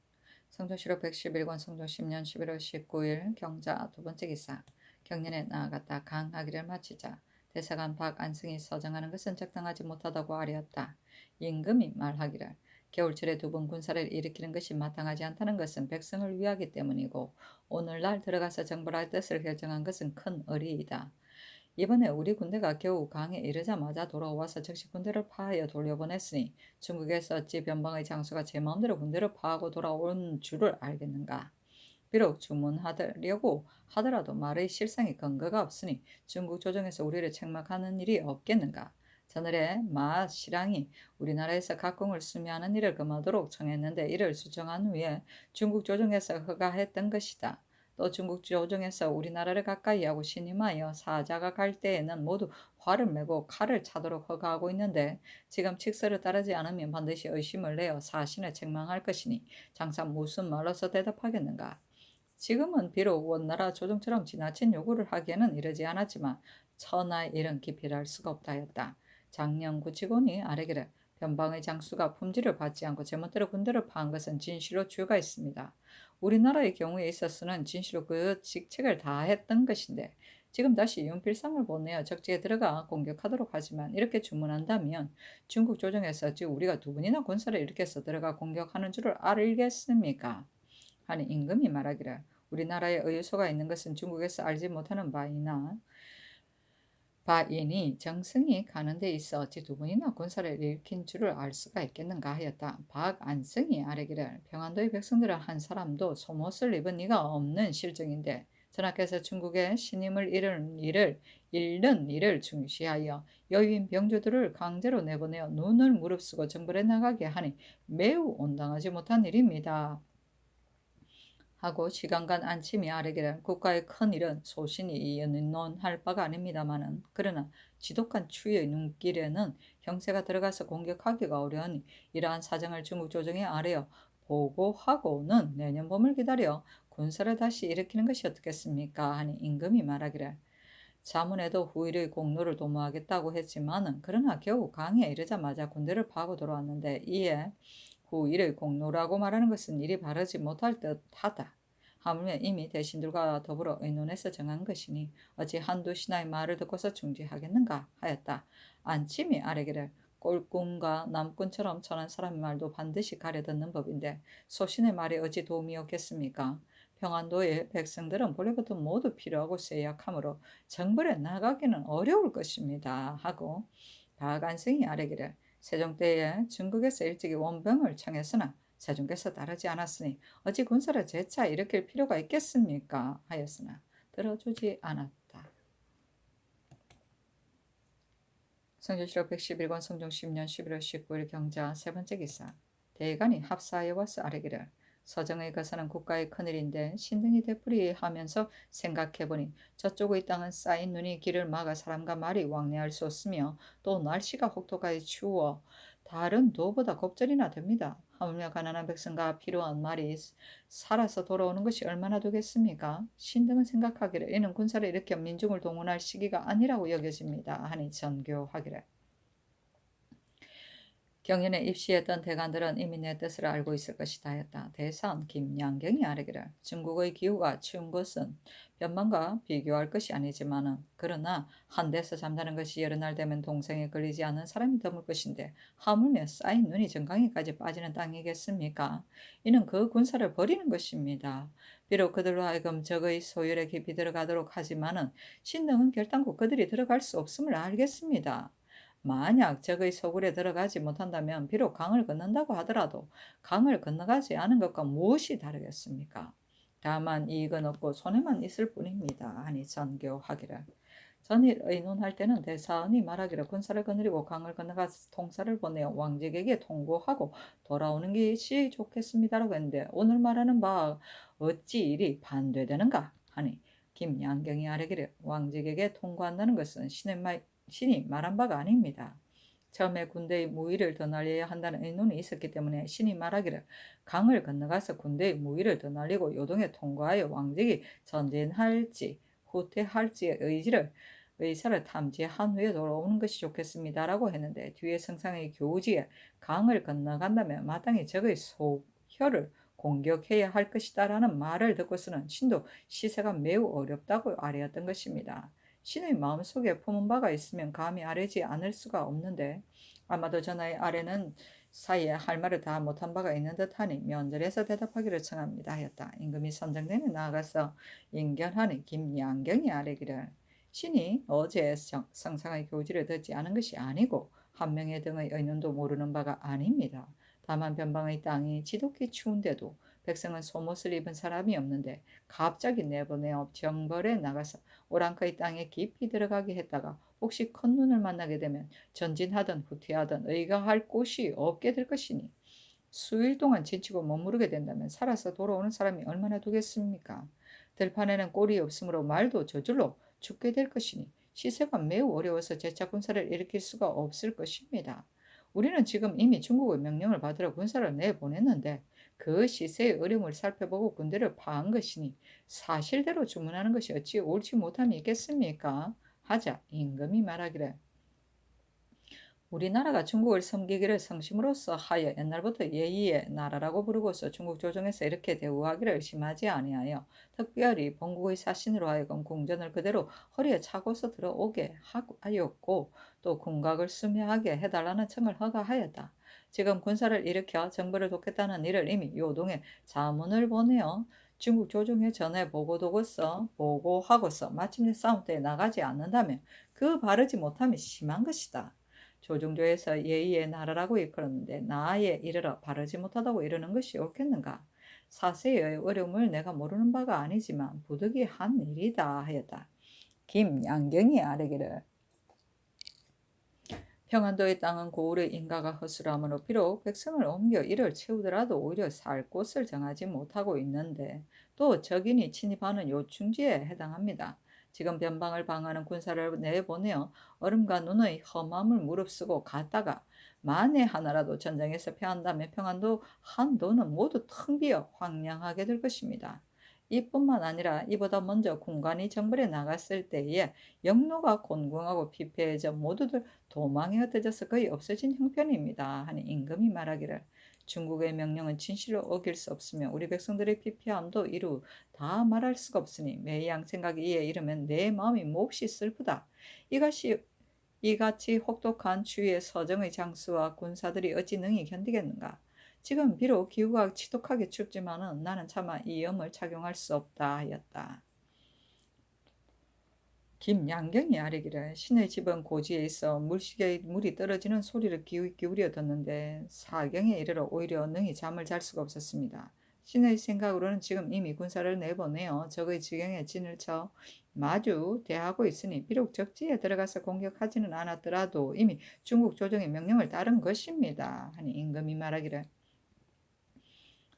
성조실록 111권 성종 10년 11월 19일 경자 두 번째 기사 경년에 나아갔다. 강하기를 마치자 대사관 박안승이 서정하는 것은 적당하지 못하다고 아뢰었다. 임금이 말하기를 겨울철에 두 번 군사를 일으키는 것이 마땅하지 않다는 것은 백성을 위하기 때문이고 오늘날 들어가서 정벌할 뜻을 결정한 것은 큰 의리이다. 이번에 우리 군대가 겨우 강에 이르자마자 돌아와서 즉시 군대를 파하여 돌려보냈으니 중국에서 어찌 변방의 장수가 제 마음대로 군대를 파하고 돌아온 줄을 알겠는가. 비록 주문하려고 하더라도 말의 실상의 근거가 없으니 중국 조정에서 우리를 책망하는 일이 없겠는가. 저늘에 마 실랑이 우리나라에서 각공을 수매하는 일을 금하도록 청했는데 이를 수정한 후에 중국 조정에서 허가했던 것이다. 또 중국 조정에서 우리나라를 가까이 하고 신임하여 사자가 갈 때에는 모두 활을 메고 칼을 차도록 허가하고 있는데 지금 칙서를 따르지 않으면 반드시 의심을 내어 사신을 책망할 것이니 장사 무슨 말로서 대답하겠는가. 지금은 비록 원나라 조정처럼 지나친 요구를 하기에는 이르지 않았지만 천하의 일은 기필할 수가 없다 하였다. 작년 구치곤이 아래기를 변방의 장수가 품질을 받지 않고 제멋대로 군대를 파한 것은 진실로 죄가 있습니다. 우리나라의 경우에 있어서는 진실로 그 직책을 다했던 것인데 지금 다시 윤필상을 보내어 적지에 들어가 공격하도록 하지만 이렇게 주문한다면 중국 조정에서 즉 우리가 두 번이나 군사를 일으켜서 들어가 공격하는 줄을 알겠습니까? 하니 임금이 말하기를 우리나라에 의유소가 있는 것은 중국에서 알지 못하는 바이니 정승이 가는 데 있어 어찌 두 번이나 군사를 일으킨 줄을 알 수가 있겠는가 하였다. 박안승이 아뢰기를 평안도의 백성들은 한 사람도 속옷을 입은 이가 없는 실정인데 전하께서 중국의 신임을 잃는 일을 중시하여 여유인 병조들을 강제로 내보내어 눈을 무릅쓰고 정벌해 나가게 하니 매우 온당하지 못한 일입니다. 하고 시간간 안침이 아래기를 국가의 큰 일은 소신이 연논할 바가 아닙니다마는 그러나 지독한 추위의 눈길에는 형세가 들어가서 공격하기가 어려우니 이러한 사정을 중국 조정에 아뢰어 보고하고는 내년 봄을 기다려 군사를 다시 일으키는 것이 어떻겠습니까? 하니 임금이 말하기를 자문에도 후일의 공로를 도모하겠다고 했지만은 그러나 겨우 강에 이르자마자 군대를 파고 돌아왔는데 이에 후일의 공로라고 말하는 것은 일이 바르지 못할 듯하다. 하물며 이미 대신들과 더불어 의논해서 정한 것이니 어찌 한두 신하의 말을 듣고서 중지하겠는가 하였다. 안침이 아뢰기를 꼴꾼과 남꾼처럼 천한 사람의 말도 반드시 가려듣는 법인데 소신의 말이 어찌 도움이 없겠습니까? 평안도의 백성들은 본래부터 모두 필요하고 쇠약하므로 정벌에 나가기는 어려울 것입니다. 하고 박안승이 아뢰기를 세종 때에 중국에서 일찍이 원병을 청했으나 세종께서 따르지 않았으니 어찌 군사를 재차 일으킬 필요가 있겠습니까? 하였으나 들어주지 않았다. 성조실록 111권 성종 10년 11월 19일 경자 세 번째 기사 대간이 합사하여 와서 아뢰기를 서정의 거사는 국가의 큰일인데 신등이 되풀이하면서 생각해보니 저쪽의 땅은 쌓인 눈이 길을 막아 사람과 말이 왕래할 수 없으며 또 날씨가 혹독하게 추워 다른 도보다 겁절이나 됩니다. 하물며 가난한 백성과 필요한 말이 살아서 돌아오는 것이 얼마나 되겠습니까? 신등은 생각하기를 이는 군사를 일으켜 민중을 동원할 시기가 아니라고 여겨집니다. 하니 전교하기를 경연에 입시했던 대관들은 이미 내 뜻을 알고 있을 것이다 하였다. 대선 김양경이 아뢰기를 중국의 기후가 추운 것은 변방과 비교할 것이 아니지만은 그러나 한데서 잠자는 것이 여러 날 되면 동생에 걸리지 않은 사람이 드물 것인데 하물며 쌓인 눈이 정강이까지 빠지는 땅이겠습니까? 이는 그 군사를 버리는 것입니다. 비록 그들로 하여금 적의 소열에 깊이 들어가도록 하지만은 신등은 결단코 그들이 들어갈 수 없음을 알겠습니다. 만약 적의 소굴에 들어가지 못한다면 비록 강을 건넌다고 하더라도 강을 건너가지 않은 것과 무엇이 다르겠습니까? 다만 이익은 없고 손해만 있을 뿐입니다. 하니 전교하기를 전일 의논할 때는 대사원이 말하기를 군사를 거느리고 강을 건너가 통사를 보내어 왕직에게 통보하고 돌아오는 것이 좋겠습니다라고 했는데 오늘 말하는 바 어찌 일이 반대되는가 하니 김양경이 아뢰기를 왕직에게 통고한다는 것은 신이 말한 바가 아닙니다. 처음에 군대의 무위를 더 날려야 한다는 의논이 있었기 때문에 신이 말하기를 강을 건너가서 군대의 무위를 더 날리고 요동에 통과하여 왕직이 전진할지 후퇴할지의 의사를 탐지한 후에 돌아오는 것이 좋겠습니다라고 했는데 뒤에 성상의 교지에 강을 건너간다면 마땅히 적의 소혈을 공격해야 할 것이다라는 말을 듣고서는 신도 시세가 매우 어렵다고 아뢰었던 것입니다. 신의 마음속에 품은 바가 있으면 감히 아뢰지 않을 수가 없는데 아마도 전하의 아뢰는 사이에 할 말을 다 못한 바가 있는 듯하니 면전에서 대답하기를 청합니다 하였다. 임금이 선정대에 나아가서 인견하니 김양경이 아뢰기를 신이 어제 성상의 교지를 듣지 않은 것이 아니고 한 명의 등의 의논도 모르는 바가 아닙니다. 다만 변방의 땅이 지독히 추운데도 백성은 속옷을 입은 사람이 없는데 갑자기 내보내어 정벌에 나가서 오랑캐의 땅에 깊이 들어가게 했다가 혹시 큰 눈을 만나게 되면 전진하든 후퇴하든 의거할 곳이 없게 될 것이니 수일 동안 지치고 머무르게 된다면 살아서 돌아오는 사람이 얼마나 되겠습니까? 들판에는 꼴이 없으므로 말도 저절로 죽게 될 것이니 시세가 매우 어려워서 재차 군사를 일으킬 수가 없을 것입니다. 우리는 지금 이미 중국의 명령을 받으러 군사를 내보냈는데 그 시세의 어려움을 살펴보고 군대를 파한 것이니 사실대로 주문하는 것이 어찌 옳지 못함이 있겠습니까? 하자 임금이 말하기를 우리나라가 중국을 섬기기를 성심으로써 하여 옛날부터 예의의 나라라고 부르고서 중국 조정에서 이렇게 대우하기를 심하지 아니하여 특별히 본국의 사신으로 하여금 궁전을 그대로 허리에 차고서 들어오게 하였고 또 궁각을 수여하게 해달라는 청을 허가하였다. 지금 군사를 일으켜 정부를 돕겠다는 일을 이미 요동에 자문을 보내어 중국 조정에 전해 보고하고서 마침내 싸움터에 나가지 않는다면 그 바르지 못함이 심한 것이다. 조종조에서 예의의 나라라고 일컬었는데 나에 이르러 바르지 못하다고 이러는 것이 옳겠는가? 사세의 어려움을 내가 모르는 바가 아니지만 부득이 한 일이다 하였다. 김양경이 아뢰기를 평안도의 땅은 고을의 인가가 허술하므로 비록 백성을 옮겨 이를 채우더라도 오히려 살 곳을 정하지 못하고 있는데 또 적인이 침입하는 요충지에 해당합니다. 지금 변방을 방하는 군사를 내보내어 얼음과 눈의 험함을 무릅쓰고 갔다가 만에 하나라도 전쟁에서 패한다면 평안도 한도는 모두 텅 비어 황량하게 될 것입니다. 이뿐만 아니라 이보다 먼저 군관이 정벌에 나갔을 때에 영로가 곤궁하고 피폐해져 모두들 도망에 흩어져서 거의 없어진 형편입니다. 하니 임금이 말하기를 중국의 명령은 진실로 어길 수 없으며 우리 백성들의 피폐함도 이루 다 말할 수가 없으니 매양 생각이 이에 이르면 내 마음이 몹시 슬프다. 이같이 혹독한 추위의 서정의 장수와 군사들이 어찌 능히 견디겠는가? 지금 비록 기후가 지독하게 춥지만은 나는 차마 이 염을 착용할 수 없다 하였다. 김양경이 아뢰기를 신의 집은 고지에 있어 물시계에 물이 떨어지는 소리를 기울여 듣는데 사경에 이르러 오히려 능히 잠을 잘 수가 없었습니다. 신의 생각으로는 지금 이미 군사를 내보내어 적의 지경에 진을 쳐 마주 대하고 있으니 비록 적지에 들어가서 공격하지는 않았더라도 이미 중국 조정의 명령을 따른 것입니다. 하니 임금이 말하기를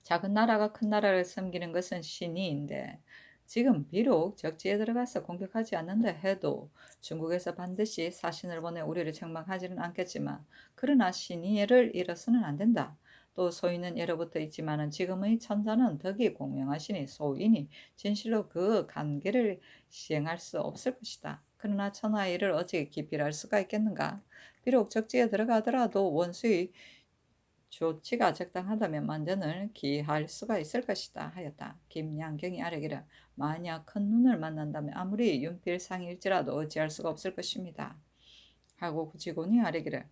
작은 나라가 큰 나라를 섬기는 것은 신의인데 지금 비록 적지에 들어가서 공격하지 않는다 해도 중국에서 반드시 사신을 보내 우리를 책망하지는 않겠지만 그러나 신의를 잃어서는 안 된다. 또 소인은 예로부터 있지만은 지금의 천자는 덕이 공명하시니 소인이 진실로 그 관계를 시행할 수 없을 것이다. 그러나 천하의 일을 어찌 기필할 수가 있겠는가? 비록 적지에 들어가더라도 원수의 조치가 적당하다면 만전을 기할 수가 있을 것이다 하였다. 김양경이 아뢰기를 만약 큰 눈을 만난다면 아무리 윤필상일지라도 어찌할 수가 없을 것입니다. 하고 구치곤이 아뢰기를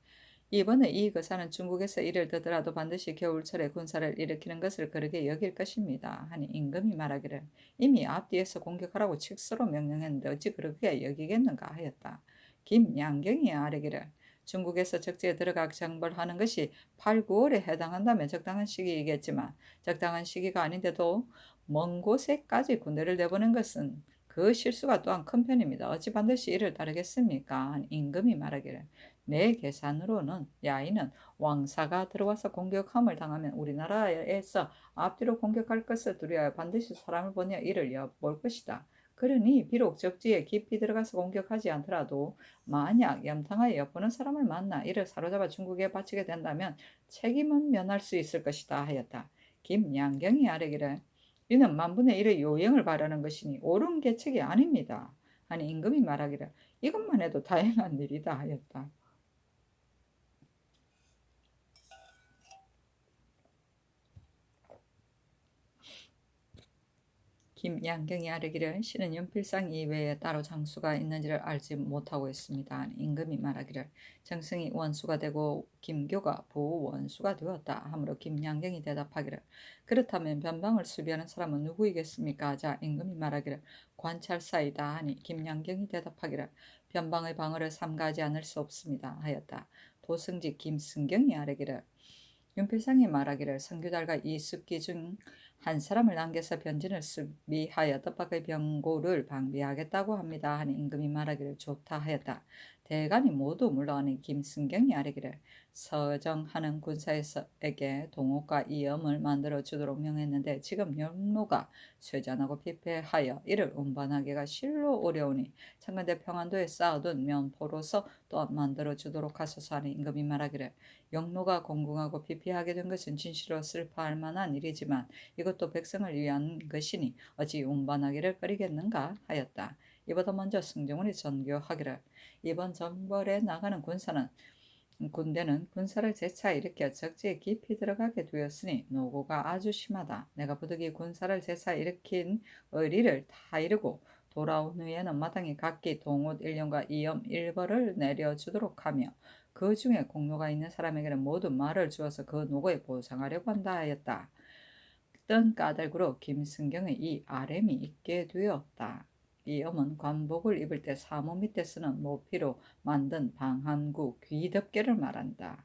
이번에 이 거사는 중국에서 이를 듣더라도 반드시 겨울철에 군사를 일으키는 것을 그르게 여길 것입니다. 하니 임금이 말하기를 이미 앞뒤에서 공격하라고 칙서로 명령했는데 어찌 그렇게 여기겠는가 하였다. 김양경이 아뢰기를 중국에서 적지에 들어가 정벌하는 것이 8, 9월에 해당한다면 적당한 시기이겠지만 적당한 시기가 아닌데도 먼 곳에까지 군대를 내보낸 것은 그 실수가 또한 큰 편입니다. 어찌 반드시 이를 따르겠습니까? 임금이 말하기를 내 계산으로는 야인은 왕사가 들어와서 공격함을 당하면 우리나라에서 앞뒤로 공격할 것을 두려워 반드시 사람을 보내 이를 엿볼 것이다. 그러니 비록 적지에 깊이 들어가서 공격하지 않더라도 만약 염탕하여 엿보는 사람을 만나 이를 사로잡아 중국에 바치게 된다면 책임은 면할 수 있을 것이다 하였다. 김양경이 아뢰기를 이는 만분의 일의 요행을 바라는 것이니 옳은 계책이 아닙니다. 하니 임금이 말하기를 이것만 해도 다행한 일이다 하였다. 김양경이 아뢰기를 신은 연필상 이외에 따로 장수가 있는지를 알지 못하고 있습니다. 임금이 말하기를 정승이 원수가 되고 김교가 부원수가 되었다 하므로 김양경이 대답하기를 그렇다면 변방을 수비하는 사람은 누구이겠습니까? 하자 임금이 말하기를 관찰사이다 하니 김양경이 대답하기를 변방의 방어를 삼가하지 않을 수 없습니다 하였다. 도승지 김승경이 아뢰기를 윤필상이 말하기를 선교달과 이습기 중 한 사람을 남겨서 변진을 수비하여 뜻밖의 병고를 방비하겠다고 합니다. 하니 임금이 말하기를 좋다 하였다. 대간이 모두 물러가니 김승경이 아뢰기를 서정하는 군사에게 동옥과 이염을 만들어 주도록 명했는데 지금 영로가 쇠잔하고 피폐하여 이를 운반하기가 실로 어려우니 창간대 평안도에 쌓아둔 면포로서 또한 만들어 주도록 하소서. 하니 임금이 말하기를 영로가 공궁하고 피폐하게 된 것은 진실로 슬퍼할 만한 일이지만 이것도 백성을 위한 것이니 어찌 운반하기를 꺼리겠는가 하였다. 이보다 먼저 승정원이 전교하기를 이번 전벌에 나가는 군대는 군사를 재차 일으켜 적지에 깊이 들어가게 되었으니 노고가 아주 심하다. 내가 부득이 군사를 재차 일으킨 의리를 다 이루고 돌아온 후에는 마땅히 각기 동옷 1년과 이염 1벌을 내려주도록 하며 그 중에 공로가 있는 사람에게는 모두 말을 주어서 그 노고에 보상하려고 한다 하였다. 뜬 까닭으로 김승경의 이 아렘이 있게 되었다. 이 엄은 관복을 입을 때 사모 밑에 쓰는 모피로 만든 방한구 귀덮개를 말한다.